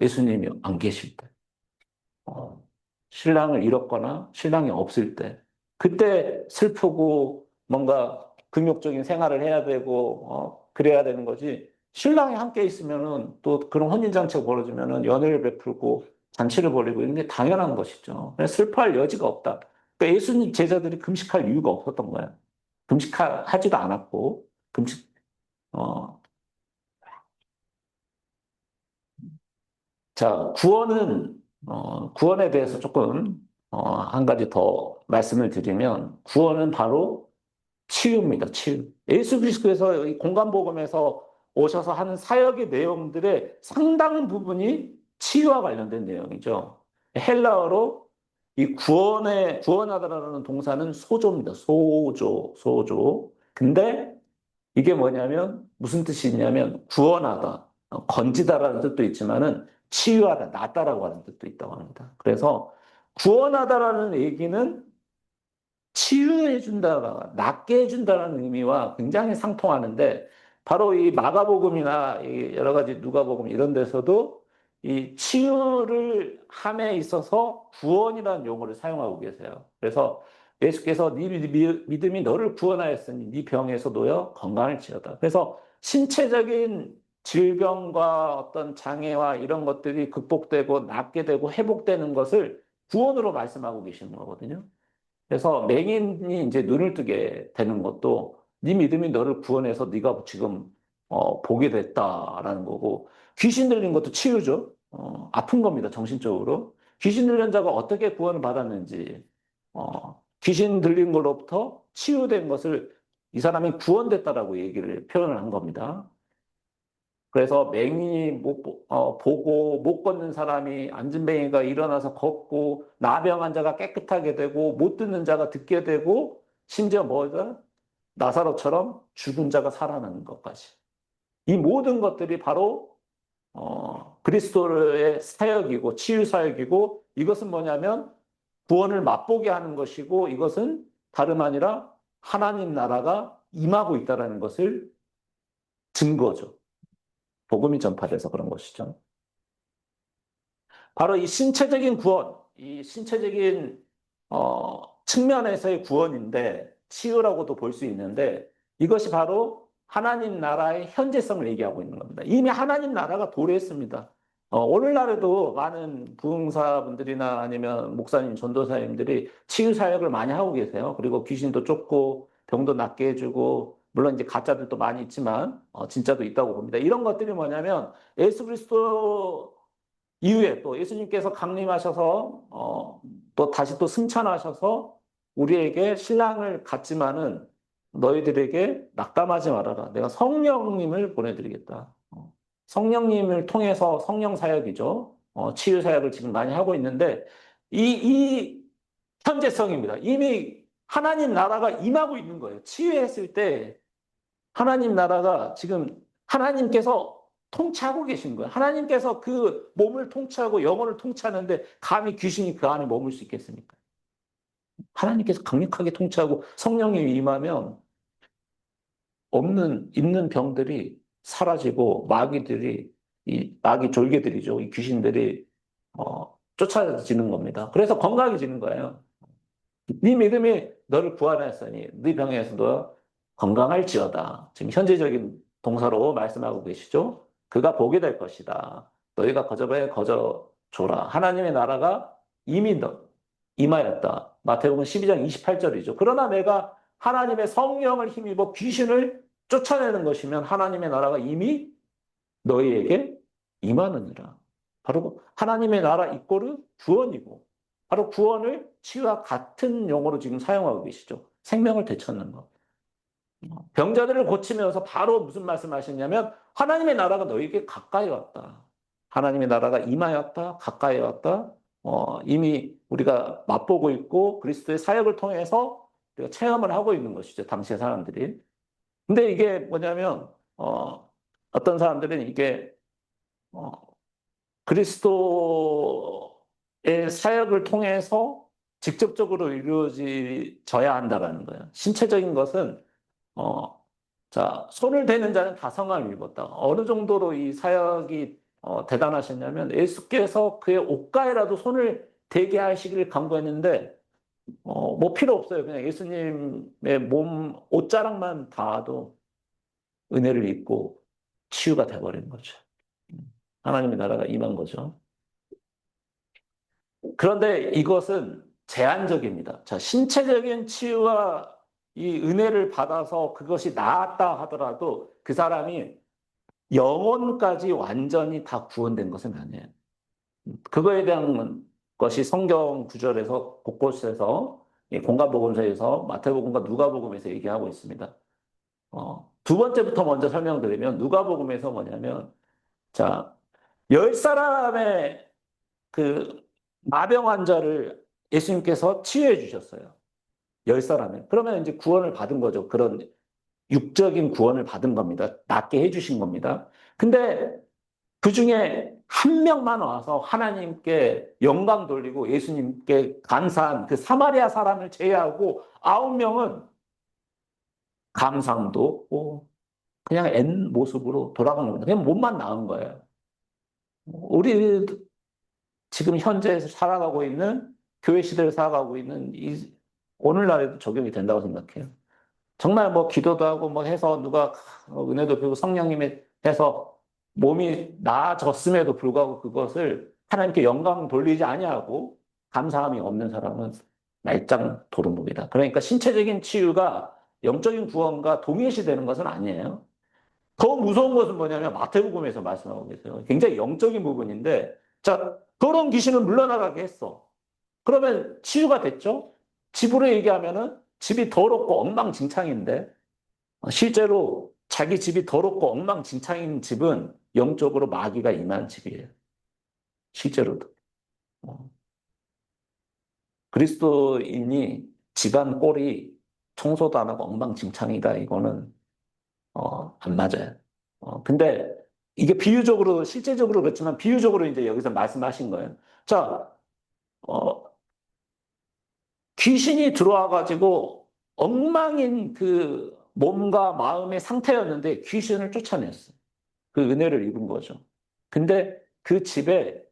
예수님이 안 계실 때. 어, 신랑을 잃었거나 신랑이 없을 때, 그때 슬프고 뭔가 금욕적인 생활을 해야 되고, 그래야 되는 거지. 신랑이 함께 있으면은 또 그런 혼인잔치가 벌어지면은 연애를 베풀고 잔치를 벌이고 이런 게 당연한 것이죠. 그래서 슬퍼할 여지가 없다. 그러니까 예수님 제자들이 금식할 이유가 없었던 거야. 금식하지도 않았고, 금식, 어, 자, 구원에 대해서 조금, 한 가지 더 말씀을 드리면, 구원은 바로 치유입니다, 치유. 예수 그리스도에서 이 공간복음에서 오셔서 하는 사역의 내용들의 상당 부분이 치유와 관련된 내용이죠. 헬라어로 이 구원하다라는 동사는 소조입니다. 소조. 근데 이게 뭐냐면 무슨 뜻이 있냐면 구원하다, 건지다라는 뜻도 있지만은 치유하다, 낫다라고 하는 뜻도 있다고 합니다. 그래서 구원하다라는 얘기는 치유해준다, 낫게 해준다는 의미와 굉장히 상통하는데 바로 이 마가복음이나 이 여러 가지 누가복음 이런 데서도 이 치유를 함에 있어서 구원이라는 용어를 사용하고 계세요. 그래서 예수께서 네 믿음이 너를 구원하였으니 네 병에서 놓여 건강할지어다. 그래서 신체적인 질병과 어떤 장애와 이런 것들이 극복되고 낫게 되고 회복되는 것을 구원으로 말씀하고 계시는 거거든요. 그래서 맹인이 이제 눈을 뜨게 되는 것도 네 믿음이 너를 구원해서 네가 지금 보게 됐다라는 거고, 귀신 들린 것도 치유죠. 아픈 겁니다, 정신적으로. 귀신 들린 자가 어떻게 구원을 받았는지, 귀신 들린 걸로부터 치유된 것을 이 사람이 구원됐다라고 얘기를 표현을 한 겁니다. 그래서 맹인이 보고 못 걷는 사람이 앉은뱅이가 일어나서 걷고, 나병 환자가 깨끗하게 되고, 못 듣는 자가 듣게 되고, 심지어 뭐가 나사로처럼 죽은 자가 살아나는 것까지. 이 모든 것들이 바로 그리스도의 사역이고 치유 사역이고, 이것은 뭐냐면 구원을 맛보게 하는 것이고, 이것은 다름 아니라 하나님 나라가 임하고 있다는 것을 증거죠. 복음이 전파돼서 그런 것이죠. 바로 이 신체적인 구원, 이 신체적인 측면에서의 구원인데 치유라고도 볼 수 있는데 이것이 바로 하나님 나라의 현재성을 얘기하고 있는 겁니다. 이미 하나님 나라가 도래했습니다. 오늘날에도 많은 부흥사분들이나 아니면 목사님, 전도사님들이 치유 사역을 많이 하고 계세요. 그리고 귀신도 쫓고 병도 낫게 해주고 물론 이제 가짜들도 많이 있지만 진짜도 있다고 봅니다. 이런 것들이 뭐냐면 예수 그리스도 이후에 또 예수님께서 강림하셔서 또 다시 또 승천하셔서 우리에게 신랑을 갖지만은 너희들에게 낙담하지 말아라. 내가 성령님을 보내드리겠다. 성령님을 통해서 성령 사역이죠. 치유 사역을 지금 많이 하고 있는데 이 현재성입니다. 이미 하나님 나라가 임하고 있는 거예요. 치유했을 때 하나님 나라가 지금 하나님께서 통치하고 계신 거예요. 하나님께서 그 몸을 통치하고 영혼을 통치하는데 감히 귀신이 그 안에 머물 수 있겠습니까? 하나님께서 강력하게 통치하고 성령이 임하면 있는 병들이 사라지고 이 마귀 졸개들이죠. 이 귀신들이 쫓아지는 겁니다. 그래서 건강해지는 거예요. 네 믿음이 너를 구원하였으니 네 병에서도 건강할지어다. 지금 현재적인 동사로 말씀하고 계시죠? 그가 보게 될 것이다. 너희가 거저에 거저줘라. 하나님의 나라가 이미 임하였다. 마태복음 12장 28절이죠. 그러나 내가 하나님의 성령을 힘입어 귀신을 쫓아내는 것이면 하나님의 나라가 이미 너희에게 임하느니라. 바로 하나님의 나라 이꼬르 구원이고, 바로 구원을 치유와 같은 용어로 지금 사용하고 계시죠. 생명을 되찾는 것. 병자들을 고치면서 바로 무슨 말씀하셨냐면 하나님의 나라가 너희에게 가까이 왔다. 하나님의 나라가 임하였다. 가까이 왔다. 이미 우리가 맛보고 있고 그리스도의 사역을 통해서 우리가 체험을 하고 있는 것이죠. 당시의 사람들이. 근데 이게 뭐냐면 어떤 사람들은 이게 어, 그리스도의 사역을 통해서 직접적으로 이루어져야 한다라는 거예요. 신체적인 것은 자, 손을 대는 자는 다 성함을 입었다. 어느 정도로 이 사역이 대단하셨냐면 예수께서 그의 옷가에라도 손을 대게 하시기를 간구했는데 뭐 필요 없어요. 그냥 예수님의 몸 옷자락만 닿아도 은혜를 입고 치유가 돼버린 거죠. 하나님의 나라가 임한 거죠. 그런데 이것은 제한적입니다. 자, 신체적인 치유와 이 은혜를 받아서 그것이 나았다 하더라도 그 사람이 영혼까지 완전히 다 구원된 것은 아니에요. 그거에 대한 것이 성경 구절에서 곳곳에서 공간복음서에서 마태복음과 누가복음에서 얘기하고 있습니다. 두 번째부터 먼저 설명드리면 누가복음에서 뭐냐면 자, 10사람의 그 마병 환자를 예수님께서 치유해 주셨어요. 10사람에. 그러면 이제 구원을 받은 거죠. 그런 육적인 구원을 받은 겁니다. 낫게 해주신 겁니다. 근데 그 중에 한 명만 와서 하나님께 영광 돌리고 예수님께 감사한 그 사마리아 사람을 제외하고 9명은 감상도 없고 그냥 앤 모습으로 돌아간 겁니다. 그냥 몸만 나은 거예요. 우리 지금 현재 살아가고 있는 교회 시대를 살아가고 있는 이 오늘날에도 적용이 된다고 생각해요. 정말 뭐 기도도 하고 뭐 해서 누가 은혜도 베고 성령님이 해서 몸이 나아졌음에도 불구하고 그것을 하나님께 영광 돌리지 아니하고 감사함이 없는 사람은 말짱 도루묵이다. 그러니까 신체적인 치유가 영적인 구원과 동일시되는 것은 아니에요. 더 무서운 것은 뭐냐면 마태복음에서 말씀하고 계세요. 굉장히 영적인 부분인데 자, 더러운 귀신은 물러나가게 했어. 그러면 치유가 됐죠? 집으로 얘기하면은 집이 더럽고 엉망진창인데 실제로 자기 집이 더럽고 엉망진창인 집은 영적으로 마귀가 임한 집이에요. 실제로도. 어, 그리스도인이 집안 꼴이 청소도 안 하고 엉망진창이다. 이거는 안 맞아요. 근데 이게 비유적으로 실제적으로 그렇지만 비유적으로 이제 여기서 말씀하신 거예요. 자, 어, 귀신이 들어와가지고 엉망인 그 몸과 마음의 상태였는데 귀신을 쫓아냈어요. 그 은혜를 입은 거죠. 근데 그 집에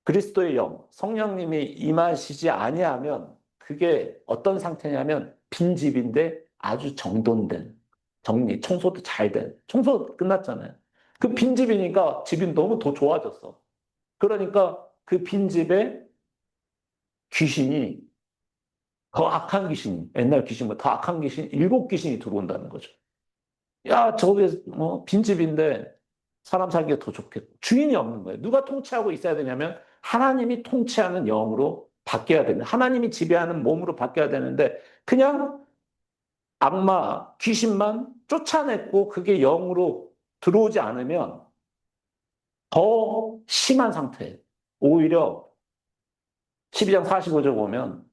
그리스도의 영, 성령님이 임하시지 아니하면 그게 어떤 상태냐면 빈 집인데 아주 정돈된, 정리, 청소도 잘 된, 청소 끝났잖아요. 그 빈 집이니까 집이 너무 더 좋아졌어. 그러니까 그 빈 집에 귀신이 더 악한 귀신, 옛날 귀신보다 더 악한 귀신, 7귀신이 들어온다는 거죠. 야, 저게 뭐 빈집인데 사람 살기가 더 좋겠고 주인이 없는 거예요. 누가 통치하고 있어야 되냐면 하나님이 통치하는 영으로 바뀌어야 됩니다. 하나님이 지배하는 몸으로 바뀌어야 되는데 그냥 악마, 귀신만 쫓아냈고 그게 영으로 들어오지 않으면 더 심한 상태예요. 오히려 12장 45절 보면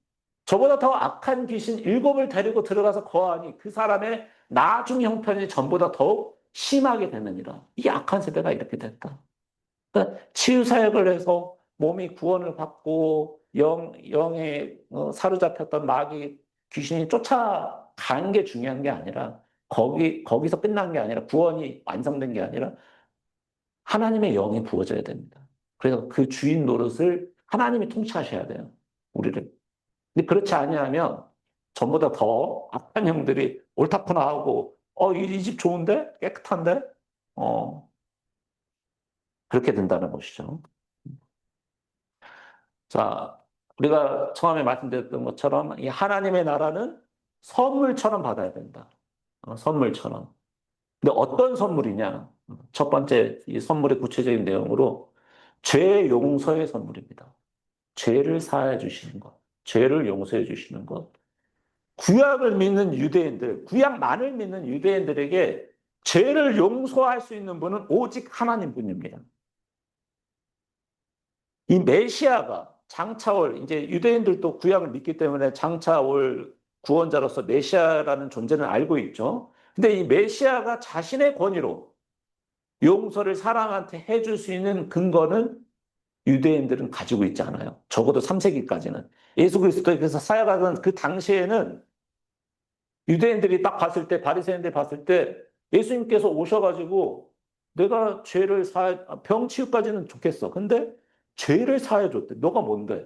저보다 더 악한 귀신 7을 데리고 들어가서 거하니 그 사람의 나중 형편이 전보다 더욱 심하게 되느니라. 이 악한 세대가 이렇게 됐다. 그러니까 치유 사역을 해서 몸이 구원을 받고 영에 사로잡혔던 마귀 귀신이 쫓아간 게 중요한 게 아니라 거기서 끝난 게 아니라 구원이 완성된 게 아니라 하나님의 영이 부어져야 됩니다. 그래서 그 주인 노릇을 하나님이 통치하셔야 돼요. 우리를. 근데 그렇지 아니하면 전보다 더 악한 형들이 옳다구나 하고 이 집 좋은데? 깨끗한데? 어, 그렇게 된다는 것이죠. 자, 우리가 처음에 말씀드렸던 것처럼 이 하나님의 나라는 선물처럼 받아야 된다. 선물처럼. 근데 어떤 선물이냐? 첫 번째 이 선물의 구체적인 내용으로 죄 용서의 선물입니다. 죄를 사해 주시는 것, 죄를 용서해 주시는 것. 구약을 믿는 유대인들, 구약만을 믿는 유대인들에게 죄를 용서할 수 있는 분은 오직 하나님뿐입니다. 이 메시아가 장차 올, 이제 유대인들도 구약을 믿기 때문에 장차 올 구원자로서 메시아라는 존재는 알고 있죠. 근데 이 메시아가 자신의 권위로 용서를 사람한테 해줄 수 있는 근거는 유대인들은 가지고 있지 않아요. 적어도 3세기까지는. 예수 그리스도께서 사역하던 그 당시에는 유대인들이 딱 봤을 때, 바리새인들이 봤을 때 예수님께서 오셔가지고 내가 죄를 병 치유까지는 좋겠어. 근데 죄를 사해 줬대. 너가 뭔데?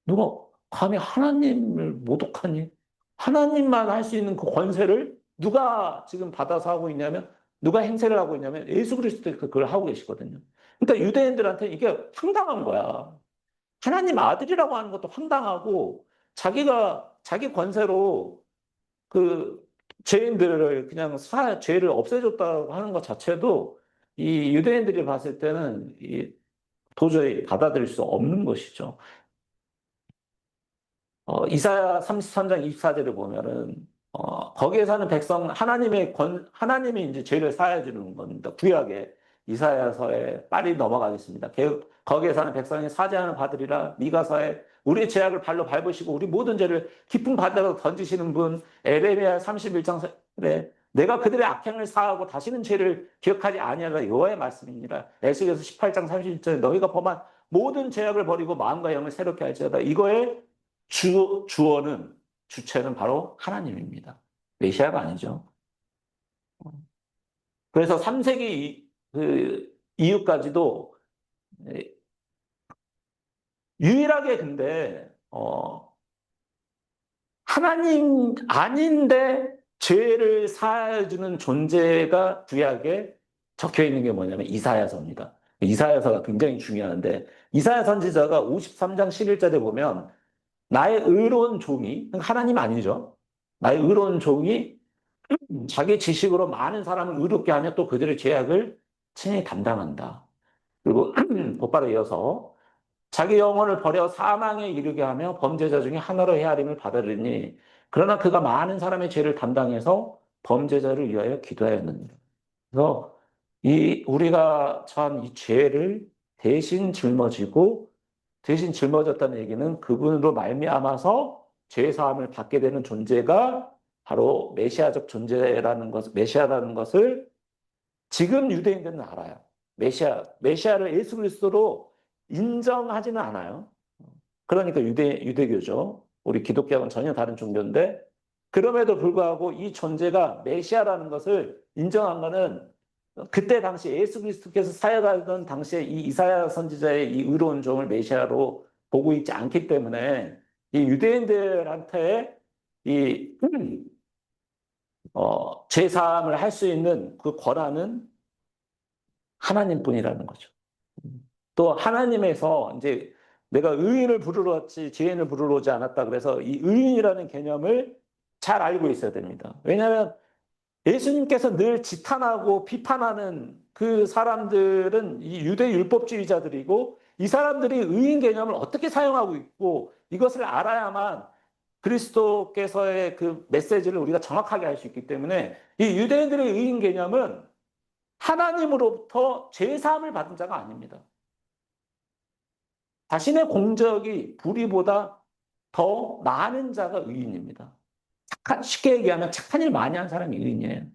누가 감히 하나님을 모독하니? 하나님만 할 수 있는 그 권세를 누가 지금 받아서 하고 있냐면, 누가 행세를 하고 있냐면 예수 그리스도께서 그걸 하고 계시거든요. 그러니까 유대인들한테 이게 황당한 거야. 하나님 아들이라고 하는 것도 황당하고, 자기가 자기 권세로 그 죄인들을 그냥 죄를 없애줬다고 하는 것 자체도 이 유대인들이 봤을 때는 도저히 받아들일 수 없는 것이죠. 이사야 33장 24절을 보면은, 거기에 사는 백성, 하나님이 이제 죄를 사해 주는 겁니다. 구약에, 이사야서에 빨리 넘어가겠습니다. 거기에 사는 백성이 사죄하는 바들이라 미가서에 우리의 죄악을 발로 밟으시고 우리 모든 죄를 깊은 바다로 던지시는 분, 에레미야 31장에 내가 그들의 악행을 사하고 다시는 죄를 기억하지 아니하라 여호와의 말씀이니라. 에스겔서 18장 31절에 너희가 범한 모든 죄악을 버리고 마음과 영을 새롭게 할지어다. 이거에 주어는, 주체는 바로 하나님입니다. 메시아가 아니죠. 그래서 3세기 그 이후까지도 유일하게 근데, 하나님 아닌데 죄를 사해주는 존재가 구약에 적혀 있는 게 뭐냐면 이사야서입니다. 이사야서가 굉장히 중요한데, 이사야 선지자가 53장 11절에 보면 나의 의로운 종이, 하나님 아니죠. 나의 의로운 종이 자기 지식으로 많은 사람을 의롭게 하며 또 그들의 죄악을 친히 담당한다. 그리고 곧바로 이어서 자기 영혼을 버려 사망에 이르게 하며 범죄자 중에 하나로 헤아림을 받으리니 그러나 그가 많은 사람의 죄를 담당해서 범죄자를 위하여 기도하였느니라. 그래서 우리가 처한 이 죄를 대신 짊어졌다는 얘기는 그분으로 말미암아서 죄 사함을 받게 되는 존재가 바로 메시아라는 것을 지금 유대인들은 알아요. 메시아를 예수 그리스도로 인정하지는 않아요. 그러니까 유대교죠. 우리 기독교하고는 전혀 다른 종교인데, 그럼에도 불구하고 이 존재가 메시아라는 것을 인정한 것은 그때 당시 예수 그리스도께서 사역하던 당시에 이 이사야 선지자의 이 의로운 종을 메시아로 보고 있지 않기 때문에 이 유대인들한테 이 제사함을 할 수 있는 그 권한은 하나님뿐이라는 거죠. 또 하나님에서 이제 내가 의인을 부르러 왔지 죄인을 부르러 오지 않았다. 그래서 이 의인이라는 개념을 잘 알고 있어야 됩니다. 왜냐하면 예수님께서 늘 지탄하고 비판하는 그 사람들은 이 유대 율법주의자들이고, 이 사람들이 의인 개념을 어떻게 사용하고 있고 이것을 알아야만 그리스도께서의 그 메시지를 우리가 정확하게 알 수 있기 때문에 이 유대인들의 의인 개념은 하나님으로부터 죄사함을 받은 자가 아닙니다. 자신의 공적이 불의보다 더 많은 자가 의인입니다. 쉽게 얘기하면 착한 일 많이 한 사람이 의인이에요.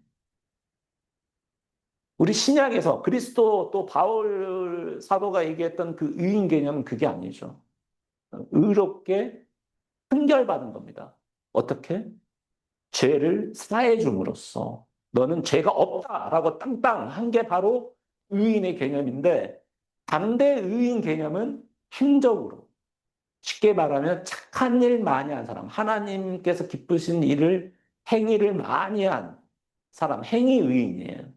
우리 신약에서 그리스도 또 바울 사도가 얘기했던 그 의인 개념은 그게 아니죠. 의롭게 판결받은 겁니다. 어떻게? 죄를 사해 줌으로써 너는 죄가 없다라고 땅땅 한 게 바로 의인의 개념인데, 반대 의인 개념은 행적으로, 쉽게 말하면 착한 일 많이 한 사람, 하나님께서 기쁘신 행위를 많이 한 사람, 행위 의인이에요.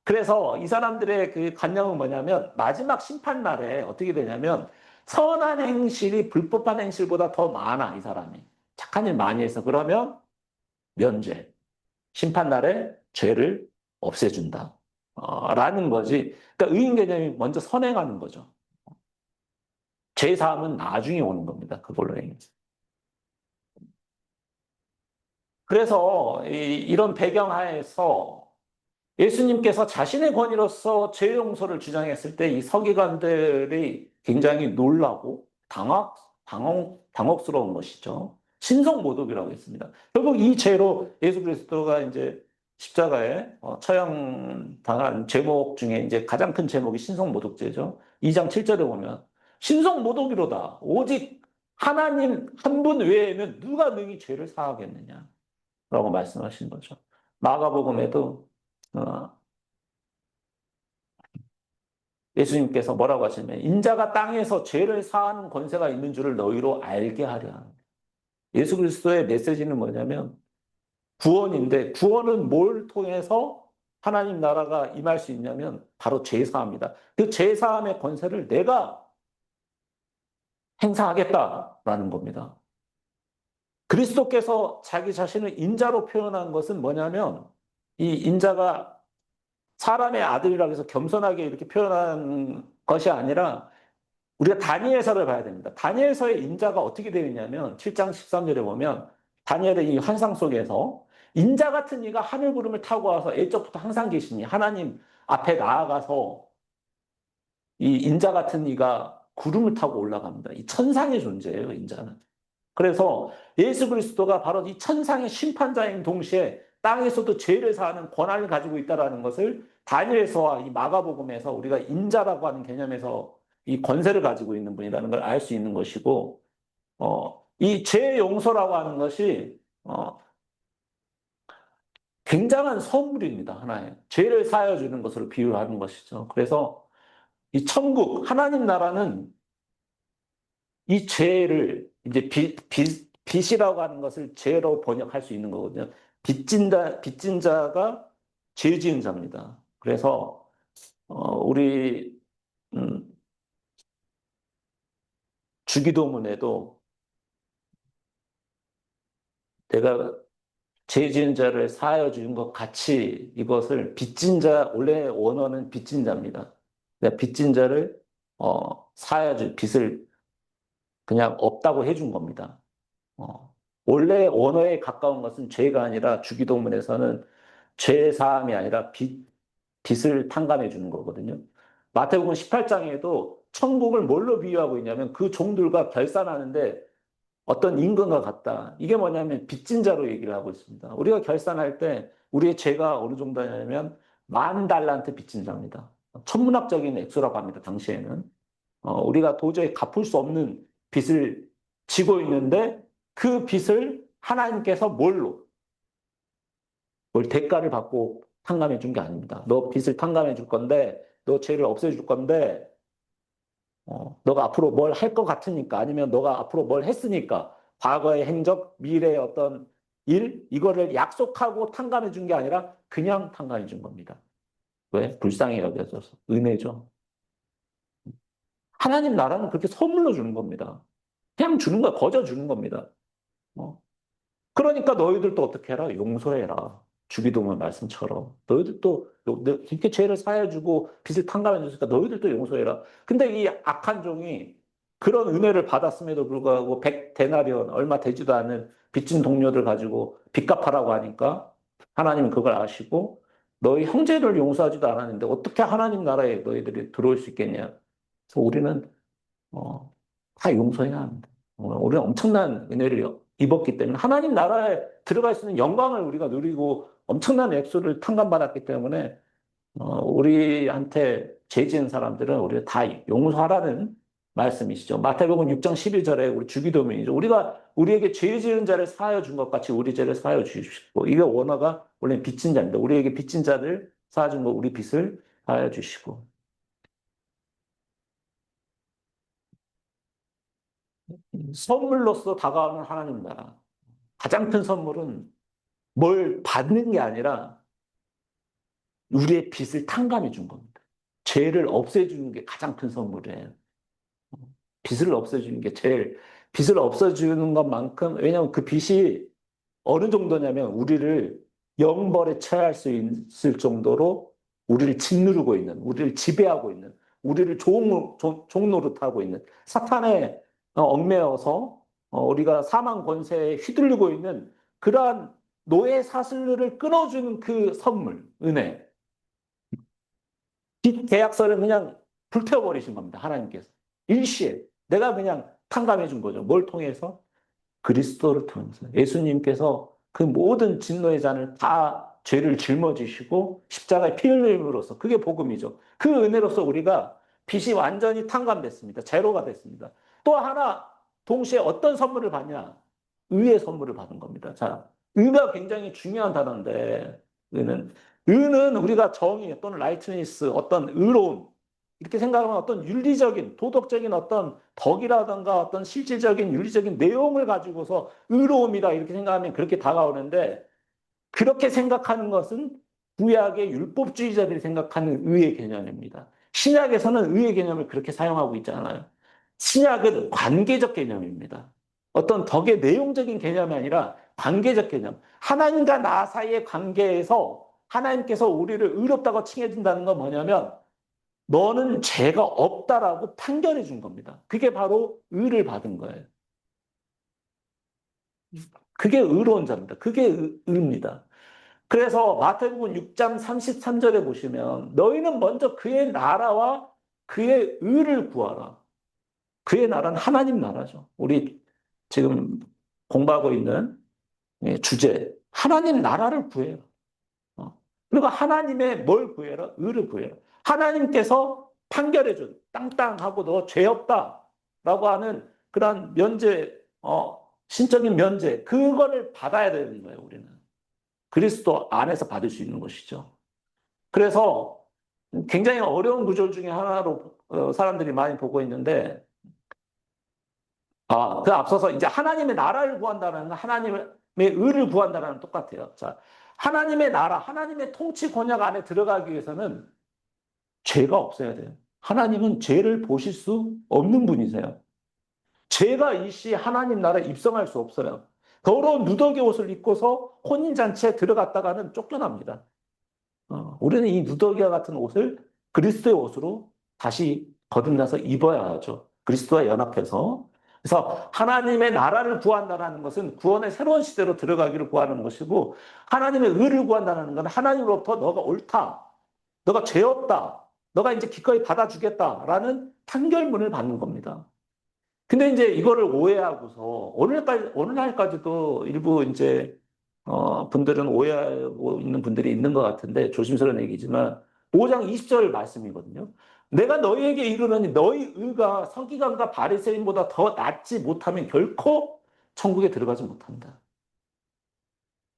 그래서 이 사람들의 그 관념은 뭐냐면 마지막 심판 날에 어떻게 되냐면 선한 행실이 불법한 행실보다 더 많아, 이 사람이. 착한 일 많이 해서. 그러면 면죄. 심판날에 죄를 없애준다. 라는 거지. 그러니까 의인 개념이 먼저 선행하는 거죠. 죄 사함은 나중에 오는 겁니다. 그걸로 행해서. 그래서 이런 배경 하에서 예수님께서 자신의 권위로서 죄 용서를 주장했을 때 이 서기관들이 굉장히 놀라고 당혹스러운 것이죠. 신성모독이라고 했습니다. 결국 이 죄로 예수 그리스도가 이제 십자가에 처형당한 제목 중에 이제 가장 큰 제목이 신성모독죄죠. 2장 7절에 보면 신성모독이로다. 오직 하나님 한 분 외에는 누가 능히 죄를 사하겠느냐. 라고 말씀하신 거죠. 마가복음에도 어, 예수님께서 뭐라고 하시냐면 인자가 땅에서 죄를 사하는 권세가 있는 줄을 너희로 알게 하려 합니다. 예수 그리스도의 메시지는 뭐냐면 구원인데 구원은 뭘 통해서 하나님 나라가 임할 수 있냐면 바로 죄사함이다. 그 죄사함의 권세를 내가 행사하겠다라는 겁니다. 그리스도께서 자기 자신을 인자로 표현한 것은 뭐냐면 이 인자가 사람의 아들이라고 해서 겸손하게 이렇게 표현한 것이 아니라 우리가 다니엘서를 봐야 됩니다. 다니엘서의 인자가 어떻게 되어 있냐면 7장 13절에 보면 다니엘의 이 환상 속에서 인자 같은 이가 하늘 구름을 타고 와서 애적부터 항상 계시니 하나님 앞에 나아가서 이 인자 같은 이가 구름을 타고 올라갑니다. 이 천상의 존재예요, 인자는. 그래서 예수 그리스도가 바로 이 천상의 심판자인 동시에 땅에서도 죄를 사하는 권한을 가지고 있다는 것을 다니엘서와 이 마가복음에서 우리가 인자라고 하는 개념에서 이 권세를 가지고 있는 분이라는 걸 알 수 있는 것이고, 이 죄 용서라고 하는 것이 굉장한 선물입니다. 하나의 죄를 사하여 주는 것으로 비유하는 것이죠. 그래서 이 천국 하나님 나라는 이 죄를 이제 빚이라고 하는 것을 죄로 번역할 수 있는 거거든요. 빚진 자가 죄 지은 자입니다. 그래서 우리 음, 주기도문에도 내가 죄 지은 자를 사하여 주는 것 같이 이것을 빚진 자, 원래 원어는 빚진 자입니다. 내가 빚진 자를 사하여 줄 빚을 그냥 없다고 해준 겁니다. 원래 원어에 가까운 것은 죄가 아니라 주기도문에서는 죄 사함이 아니라 빚을 탕감해 주는 거거든요. 마태복음 18장에도 천국을 뭘로 비유하고 있냐면 그 종들과 결산하는데 어떤 임금과 같다. 이게 뭐냐면 빚진 자로 얘기를 하고 있습니다. 우리가 결산할 때 우리의 죄가 어느 정도냐면 10,000달란트 빚진 자입니다. 천문학적인 액수라고 합니다. 당시에는. 우리가 도저히 갚을 수 없는 빚을 지고 있는데 그 빚을 하나님께서 뭘 대가를 받고 탕감해 준 게 아닙니다. 너 빚을 탕감해 줄 건데, 너 죄를 없애 줄 건데, 너가 앞으로 뭘 할 것 같으니까, 아니면 너가 앞으로 뭘 했으니까, 과거의 행적, 미래의 어떤 일, 이거를 약속하고 탕감해 준 게 아니라 그냥 탕감해 준 겁니다. 왜? 불쌍히 여겨져서. 은혜죠. 하나님 나라는 그렇게 선물로 주는 겁니다. 그냥 주는 거야. 거저 주는 겁니다. 어. 그러니까 너희들도 어떻게 해라? 용서해라. 주기도문 말씀처럼. 너희들도 이렇게 죄를 사해주고 빚을 탕감해 줬으니까 너희들도 용서해라. 근데 이 악한 종이 그런 은혜를 받았음에도 불구하고 100데나리온 얼마 되지도 않은 빚진 동료들 가지고 빚 갚아라고 하니까 하나님은 그걸 아시고 너희 형제를 용서하지도 않았는데 어떻게 하나님 나라에 너희들이 들어올 수 있겠냐. 그래서 우리는 어, 다 용서해야 합니다. 우리는 엄청난 은혜를 입었기 때문에 하나님 나라에 들어갈 수 있는 영광을 우리가 누리고 엄청난 액수를 탕감받았기 때문에 우리한테 죄 지은 사람들은 우리를 다 용서하라는 말씀이시죠. 마태복음 6장 11절에 우리 주기도문이죠. 우리가 우리에게 죄 지은 자를 사하여 준 것 같이 우리 죄를 사하여 주시고 이게 원어가 원래 빚진 자입니다. 우리에게 빚진 자들 사하여 준 거 우리 빚을 사하여 주시고 선물로서 다가오는 하나님 나라. 가장 큰 선물은 뭘 받는 게 아니라 우리의 빚을 탕감해 준 겁니다. 죄를 없애주는 게 가장 큰 선물이에요. 빚을 없애주는 게 제일, 빚을 없애주는 것만큼, 왜냐하면 그 빚이 어느 정도냐면 우리를 영벌에 처할 수 있을 정도로 우리를 짓누르고 있는, 우리를 지배하고 있는, 우리를 종노릇하고 있는 사탄의 얽매여서 우리가 사망 권세에 휘둘리고 있는 그러한 노예 사슬들을 끊어주는 그 선물, 은혜. 빚 계약서를 그냥 불태워버리신 겁니다. 하나님께서. 일시에. 내가 그냥 탕감해 준 거죠. 뭘 통해서? 그리스도를 통해서. 예수님께서 그 모든 진노의 잔을 다 죄를 짊어지시고 십자가에 피 흘림으로써 그게 복음이죠. 그 은혜로서 우리가 빚이 완전히 탕감됐습니다. 제로가 됐습니다. 또 하나 동시에 어떤 선물을 받냐? 의의 선물을 받은 겁니다. 자, 의가 굉장히 중요한 단어인데 의는 우리가 정의 또는 라이트니스 어떤 의로움 이렇게 생각하면 어떤 윤리적인 도덕적인 어떤 덕이라든가 어떤 실질적인 윤리적인 내용을 가지고서 의로움이다 이렇게 생각하면 그렇게 다가오는데 그렇게 생각하는 것은 구약의 율법주의자들이 생각하는 의의 개념입니다. 신약에서는 의의 개념을 그렇게 사용하고 있지 않아요. 신약은 관계적 개념입니다. 어떤 덕의 내용적인 개념이 아니라 관계적 개념. 하나님과 나 사이의 관계에서 하나님께서 우리를 의롭다고 칭해준다는 건 뭐냐면 너는 죄가 없다라고 판결해 준 겁니다. 그게 바로 의를 받은 거예요. 그게 의로운 자입니다. 그게 의입니다. 그래서 마태복음 6장 33절에 보시면 너희는 먼저 그의 나라와 그의 의를 구하라. 그의 나라는 하나님 나라죠. 우리 지금 공부하고 있는 주제. 하나님 나라를 구해요. 그리고 하나님의 뭘 구해라? 의를 구해라. 하나님께서 판결해준 땅땅하고 너 죄 없다라고 하는 그런 면제, 신적인 면제, 그거를 받아야 되는 거예요, 우리는. 그리스도 안에서 받을 수 있는 것이죠. 그래서 굉장히 어려운 구절 중에 하나로 사람들이 많이 보고 있는데, 그 앞서서 이제 하나님의 나라를 구한다는 하나님의 의를 구한다는 똑같아요. 자, 하나님의 나라, 하나님의 통치 권역 안에 들어가기 위해서는 죄가 없어야 돼요. 하나님은 죄를 보실 수 없는 분이세요. 죄가 이시 하나님 나라에 입성할 수 없어요. 더러운 누더기 옷을 입고서 혼인잔치에 들어갔다가는 쫓겨납니다. 우리는 이 누더기와 같은 옷을 그리스도의 옷으로 다시 거듭나서 입어야 하죠. 그리스도와 연합해서. 그래서 하나님의 나라를 구한다는 것은 구원의 새로운 시대로 들어가기를 구하는 것이고 하나님의 의를 구한다는 것은 하나님으로부터 너가 옳다. 너가 죄 없다. 너가 이제 기꺼이 받아주겠다라는 판결문을 받는 겁니다. 근데 이제 이거를 오해하고서 오늘날까지도 일부 이제 분들은 오해하고 있는 분들이 있는 것 같은데 조심스러운 얘기지만 5장 20절 말씀이거든요. 내가 너희에게 이르노니 너희 의가 서기관과 바리새인보다 더 낫지 못하면 결코 천국에 들어가지 못한다.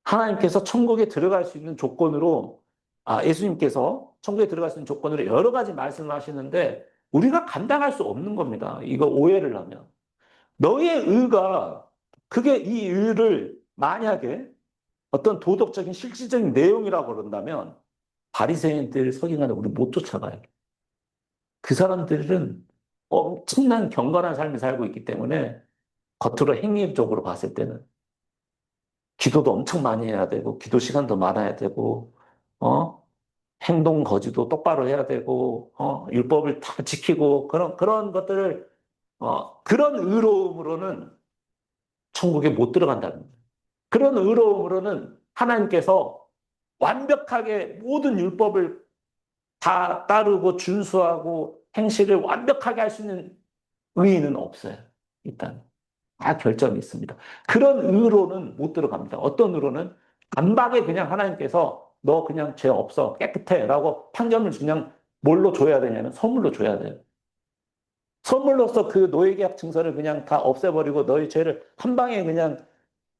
하나님께서 천국에 들어갈 수 있는 조건으로 예수님께서 천국에 들어갈 수 있는 조건으로 여러 가지 말씀을 하시는데 우리가 감당할 수 없는 겁니다. 이거 오해를 하면. 너의 의가 그게 이 의를 만약에 어떤 도덕적인 실질적인 내용이라고 그런다면 바리새인들 서기관을 우리 못 쫓아가요. 그 사람들은 엄청난 경건한 삶을 살고 있기 때문에 겉으로 행위적으로 봤을 때는 기도도 엄청 많이 해야 되고 기도 시간도 많아야 되고 행동 거지도 똑바로 해야 되고 율법을 다 지키고 그런 것들을 그런 의로움으로는 천국에 못 들어간다는 거예요. 그런 의로움으로는 하나님께서 완벽하게 모든 율법을 다 따르고 준수하고 행실을 완벽하게 할 수 있는 의의는 없어요. 일단 다 결점이 있습니다. 그런 의로는 못 들어갑니다. 어떤 의로는 단박에 그냥 하나님께서 너 그냥 죄 없어 깨끗해 라고 판결을 그냥 뭘로 줘야 되냐면 선물로 줘야 돼요. 선물로서 그 노예계약 증서를 그냥 다 없애버리고 너희 죄를 한 방에 그냥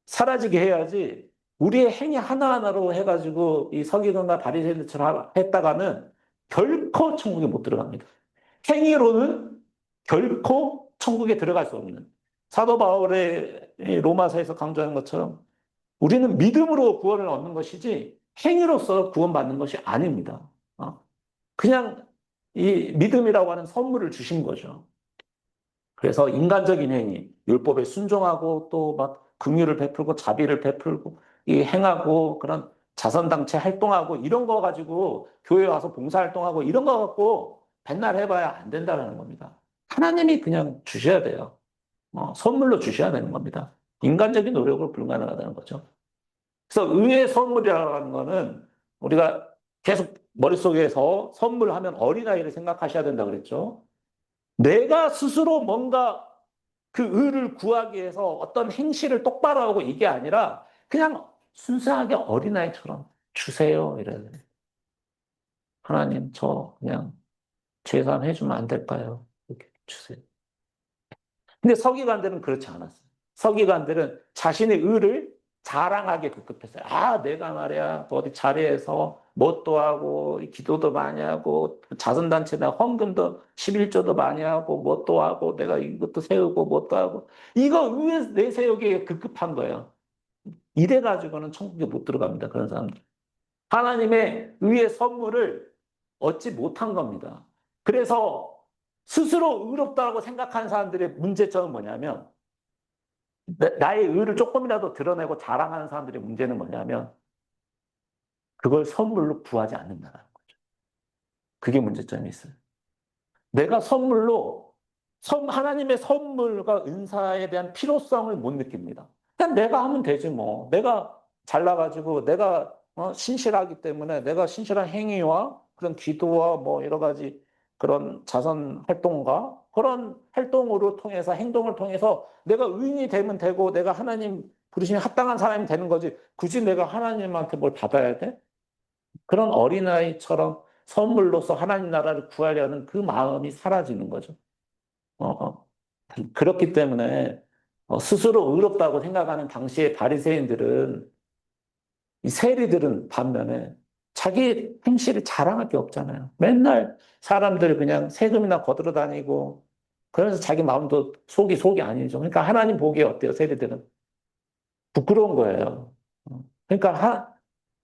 사라지게 해야지 우리의 행위 하나하나로 해가지고 이 서기관과 바리새인들처럼 했다가는 결코 천국에 못 들어갑니다. 행위로는 결코 천국에 들어갈 수 없는 사도 바울의 로마서에서 강조하는 것처럼 우리는 믿음으로 구원을 얻는 것이지 행위로서 구원받는 것이 아닙니다. 그냥 이 믿음이라고 하는 선물을 주신 거죠. 그래서 인간적인 행위, 율법에 순종하고 또 막 긍휼을 베풀고 자비를 베풀고 이 행하고 그런 자선당체 활동하고 이런 거 가지고 교회 와서 봉사활동하고 이런 거 갖고 맨날 해봐야 안 된다는 겁니다. 하나님이 그냥 주셔야 돼요. 선물로 주셔야 되는 겁니다. 인간적인 노력으로 불가능하다는 거죠. 그래서 의의 선물이라는 거는 우리가 계속 머릿속에서 선물하면 어린아이를 생각하셔야 된다 그랬죠. 내가 스스로 뭔가 그 의를 구하기 위해서 어떤 행실을 똑바로 하고 이게 아니라 그냥 순수하게 어린아이처럼 주세요. 이래요. 하나님, 저 그냥 제사함 해주면 안 될까요? 이렇게 주세요. 근데 서기관들은 그렇지 않았어요. 서기관들은 자신의 의를 자랑하게 급급했어요. 아, 내가 말이야, 어디 자리에서 뭣도 하고, 기도도 많이 하고, 자선단체 나 헌금도 11조도 많이 하고, 뭣도 하고, 내가 이것도 세우고, 뭣도 하고. 이거 의 내세우기에 급급한 거예요. 이래가지고는 천국에 못 들어갑니다. 그런 사람들. 하나님의 의의 선물을 얻지 못한 겁니다. 그래서 스스로 의롭다고 생각하는 사람들의 문제점은 뭐냐면 나의 의를 조금이라도 드러내고 자랑하는 사람들의 문제는 뭐냐면 그걸 선물로 구하지 않는다는 거죠. 그게 문제점이 있어요. 내가 선물로 하나님의 선물과 은사에 대한 필요성을 못 느낍니다. 그냥 내가 하면 되지 뭐. 내가 잘나가지고 내가 신실하기 때문에 내가 신실한 행위와 그런 기도와 뭐 여러 가지 그런 자선 활동과 그런 활동으로 통해서 행동을 통해서 내가 의인이 되면 되고 내가 하나님 부르심에 합당한 사람이 되는 거지. 굳이 내가 하나님한테 뭘 받아야 돼? 그런 어린아이처럼 선물로서 하나님 나라를 구하려는 그 마음이 사라지는 거죠. 어, 어. 그렇기 때문에 스스로 의롭다고 생각하는 당시의 바리새인들은 이 세리들은 반면에 자기 행실을 자랑할 게 없잖아요. 맨날 사람들 그냥 세금이나 거들어 다니고 그래서 자기 마음도 속이 아니죠. 그러니까 하나님 보기에 어때요? 세리들은 부끄러운 거예요. 그러니까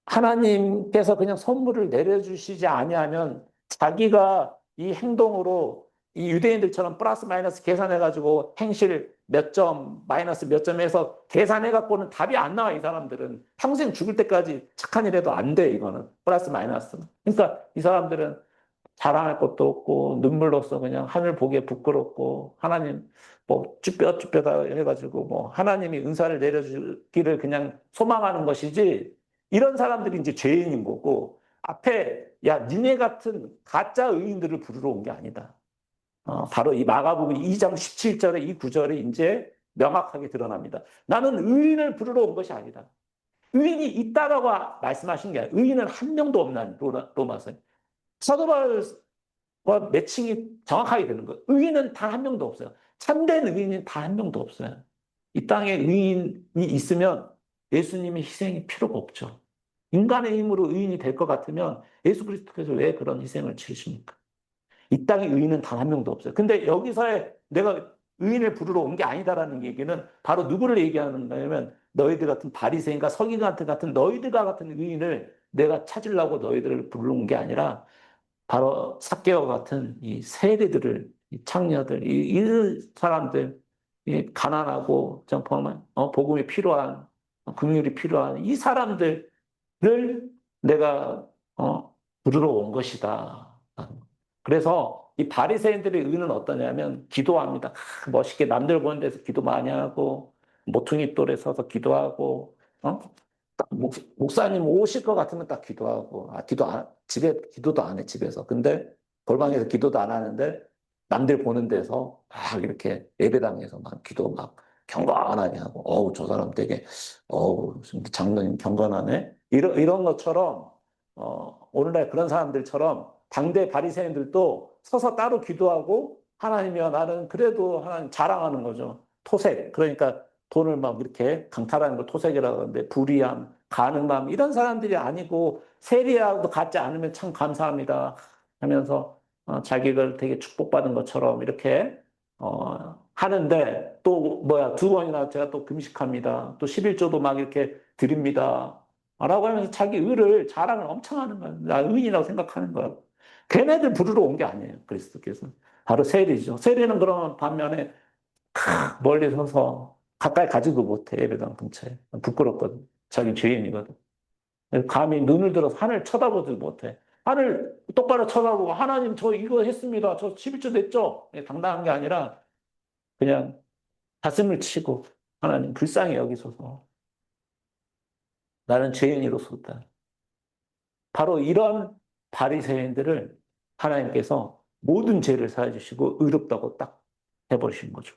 하나님께서 그냥 선물을 내려주시지 아니하면 자기가 이 행동으로 이 유대인들처럼 플러스 마이너스 계산해가지고 행실 몇 점, 마이너스 몇 점 해서 계산해갖고는 답이 안 나와, 이 사람들은. 평생 죽을 때까지 착한 일 해도 안 돼, 이거는. 플러스 마이너스. 그러니까 이 사람들은 자랑할 것도 없고 눈물로써 그냥 하늘 보기에 부끄럽고 하나님 뭐 쭈뼛쭈뼛 해가지고 뭐 하나님이 은사를 내려주기를 그냥 소망하는 것이지 이런 사람들이 이제 죄인인 거고 앞에 야 니네 같은 가짜 의인들을 부르러 온 게 아니다. 바로 이 마가복음 2장 17절의 이 구절이 이제 명확하게 드러납니다. 나는 의인을 부르러 온 것이 아니다. 의인이 있다라고 말씀하신 게 아니라 의인은 한 명도 없는 로마서에. 사도 바울과 매칭이 정확하게 되는 거예요. 의인은 단 한 명도 없어요. 참된 의인은 단 한 명도 없어요. 이 땅에 의인이 있으면 예수님의 희생이 필요가 없죠. 인간의 힘으로 의인이 될 것 같으면 예수 그리스도께서 왜 그런 희생을 치르십니까? 이 땅에 의인은 단 한 명도 없어요. 근데 여기서의 내가 의인을 부르러 온 게 아니다라는 얘기는 바로 누구를 얘기하는 거냐면 너희들 같은 바리새인과 서기관 같은 너희들과 같은 의인을 내가 찾으려고 너희들을 부르러 온 게 아니라 바로 삭개와 같은 이 세리들을, 이 창녀들, 이 사람들, 이 가난하고 정말 복음이 필요한, 긍휼이 필요한 이 사람들을 내가 부르러 온 것이다. 그래서 이 바리새인들의 의는 어떠냐면 기도합니다. 멋있게 남들 보는 데서 기도 많이 하고 모퉁이 돌에 서서 기도하고 목사님 오실 것 같으면 딱 기도하고, 집에 기도도 안 해, 집에서. 근데 골방에서 기도도 안 하는데 남들 보는 데서 막 이렇게 예배당에서 막 기도 막 경건하게 하고, 어우, 저 사람 되게, 어우, 장로님 경건하네? 이런 것처럼, 오늘날 그런 사람들처럼 당대 바리새인들도 서서 따로 기도하고 하나님이여 나는 그래도 하나님 자랑하는 거죠. 토색. 그러니까 돈을 막 이렇게 강탈하는 걸 토색이라고 하는데 불의함, 가늠함 이런 사람들이 아니고 세리라도 갖지 않으면 참 감사합니다 하면서 자기를 되게 축복받은 것처럼 이렇게 하는데 또 뭐야 두 번이나 제가 또 금식합니다. 또 11조도 막 이렇게 드립니다. 라고 하면서 자기 의를 자랑을 엄청 하는 거예요. 나 의인이라고 생각하는 거예요. 걔네들 부르러 온 게 아니에요. 그리스도께서. 바로 세리죠. 세리는 그러면 반면에 멀리 서서 가까이 가지도 못해, 예배당 근처에. 부끄럽거든. 자기 죄인이거든. 감히 눈을 들어서 하늘 쳐다보지 못해. 하늘 똑바로 쳐다보고, 하나님 저 이거 했습니다. 저 11조 냈죠? 당당한 게 아니라 그냥 가슴을 치고, 하나님 불쌍히 여기소서. 나는 죄인으로서다. 바로 이런 바리새인들을 하나님께서 모든 죄를 사해 주시고 의롭다고 딱 해버리신 거죠.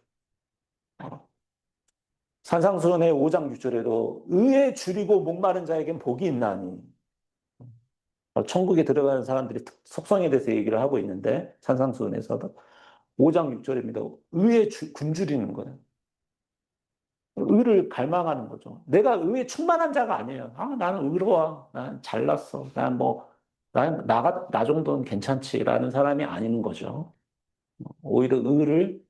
산상수훈의 5장 6절에도 의에 줄이고 목마른 자에겐 복이 있나니, 천국에 들어가는 사람들이 속성에 대해서 얘기를 하고 있는데 산상수훈에서도 5장 6절입니다. 의에 굶주리는 거예요. 의를 갈망하는 거죠. 내가 의에 충만한 자가 아니에요. 나는 의로워. 난 잘났어. 나 정도는 괜찮지라는 사람이 아닌 거죠. 오히려 의를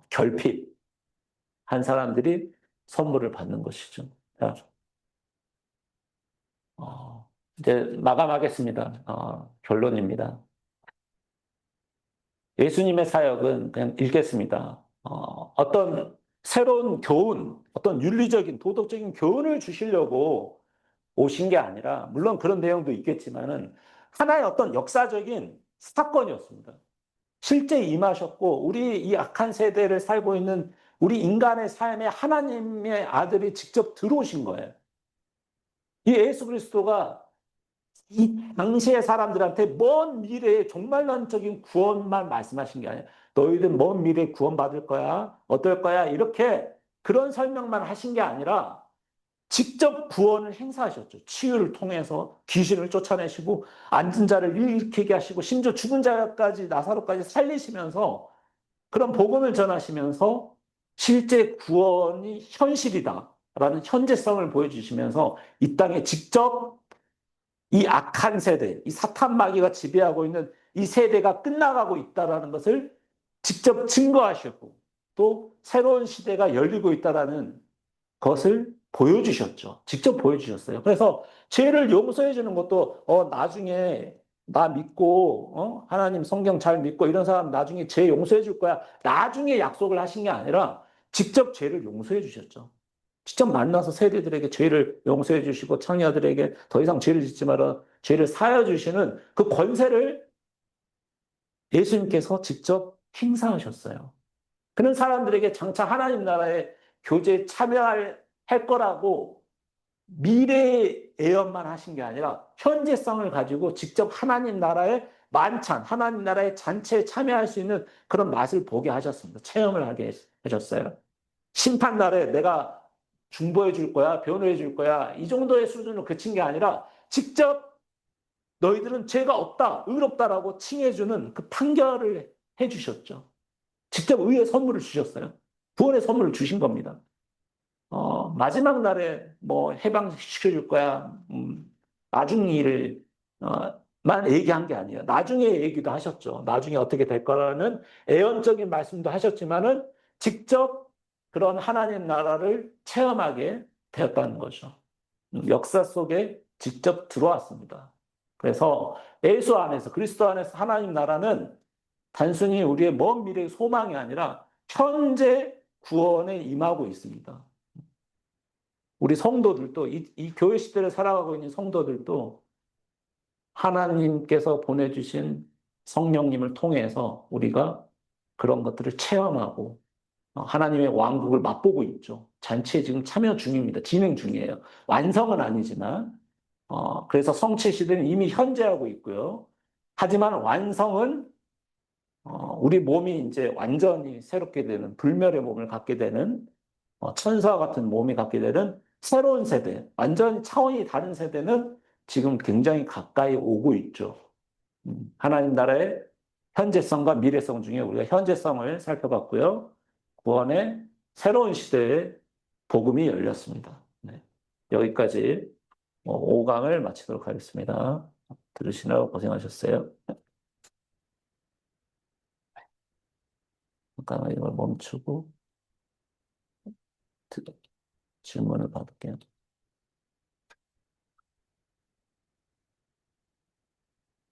결핍한 사람들이 선물을 받는 것이죠. 자, 이제 마감하겠습니다. 결론입니다. 예수님의 사역은 그냥 읽겠습니다. 어떤 새로운 교훈, 어떤 윤리적인, 도덕적인 교훈을 주시려고 오신 게 아니라, 물론 그런 내용도 있겠지만은, 하나의 어떤 역사적인 사건이었습니다. 실제 임하셨고, 우리 이 악한 세대를 살고 있는 우리 인간의 삶에 하나님의 아들이 직접 들어오신 거예요. 이 예수 그리스도가 이 당시의 사람들한테 먼 미래의 종말론적인 구원만 말씀하신 게 아니라 너희들 먼 미래에 구원받을 거야. 어떨 거야. 이렇게 그런 설명만 하신 게 아니라 직접 구원을 행사하셨죠. 치유를 통해서 귀신을 쫓아내시고 앉은 자를 일으키게 하시고 심지어 죽은 자까지 나사로까지 살리시면서 그런 복음을 전하시면서 실제 구원이 현실이다라는 현재성을 보여주시면서 이 땅에 직접 이 악한 세대, 이 사탄 마귀가 지배하고 있는 이 세대가 끝나가고 있다는 것을 직접 증거하셨고 또 새로운 시대가 열리고 있다는 것을 보여주셨죠. 직접 보여주셨어요. 그래서 죄를 용서해 주는 것도 나중에 나 믿고 하나님 성경 잘 믿고 이런 사람 나중에 죄 용서해 줄 거야. 나중에 약속을 하신 게 아니라 직접 죄를 용서해 주셨죠. 직접 만나서 세대들에게 죄를 용서해 주시고 청녀들에게 더 이상 죄를 짓지 마라 죄를 사하여 주시는 그 권세를 예수님께서 직접 행사하셨어요. 그런 사람들에게 장차 하나님 나라의 교제에 참여할 거라고 미래의 예언만 하신 게 아니라 현재성을 가지고 직접 하나님 나라의 만찬, 하나님 나라의 잔치에 참여할 수 있는 그런 맛을 보게 하셨습니다. 체험을 하게 하셨어요. 심판 날에 내가 중보해 줄 거야, 변호해 줄 거야, 이 정도의 수준으로 그친 게 아니라 직접 너희들은 죄가 없다, 의롭다라고 칭해주는 그 판결을 해주셨죠. 직접 의의 선물을 주셨어요. 구원의 선물을 주신 겁니다. 마지막 날에 뭐 해방시켜 줄 거야, 나중 일을, 만 얘기한 게 아니에요. 나중에 얘기도 하셨죠. 나중에 어떻게 될 거라는 예언적인 말씀도 하셨지만은 직접 그런 하나님 나라를 체험하게 되었다는 거죠. 역사 속에 직접 들어왔습니다. 그래서 예수 안에서, 그리스도 안에서 하나님 나라는 단순히 우리의 먼 미래의 소망이 아니라 현재 구원에 임하고 있습니다. 우리 성도들도, 이 교회 시대를 살아가고 있는 성도들도 하나님께서 보내주신 성령님을 통해서 우리가 그런 것들을 체험하고 하나님의 왕국을 맛보고 있죠. 잔치에 지금 참여 중입니다. 진행 중이에요. 완성은 아니지만, 그래서 성취 시대는 이미 현재하고 있고요. 하지만 완성은 우리 몸이 이제 완전히 새롭게 되는 불멸의 몸을 갖게 되는 천사와 같은 몸이 갖게 되는 새로운 세대, 완전히 차원이 다른 세대는 지금 굉장히 가까이 오고 있죠. 하나님 나라의 현재성과 미래성 중에 우리가 현재성을 살펴봤고요. 구원의 새로운 시대에 복음이 열렸습니다. 네. 여기까지 5강을 마치도록 하겠습니다. 들으시느라 고생하셨어요. 잠깐만 이걸 멈추고 질문을 받을게요.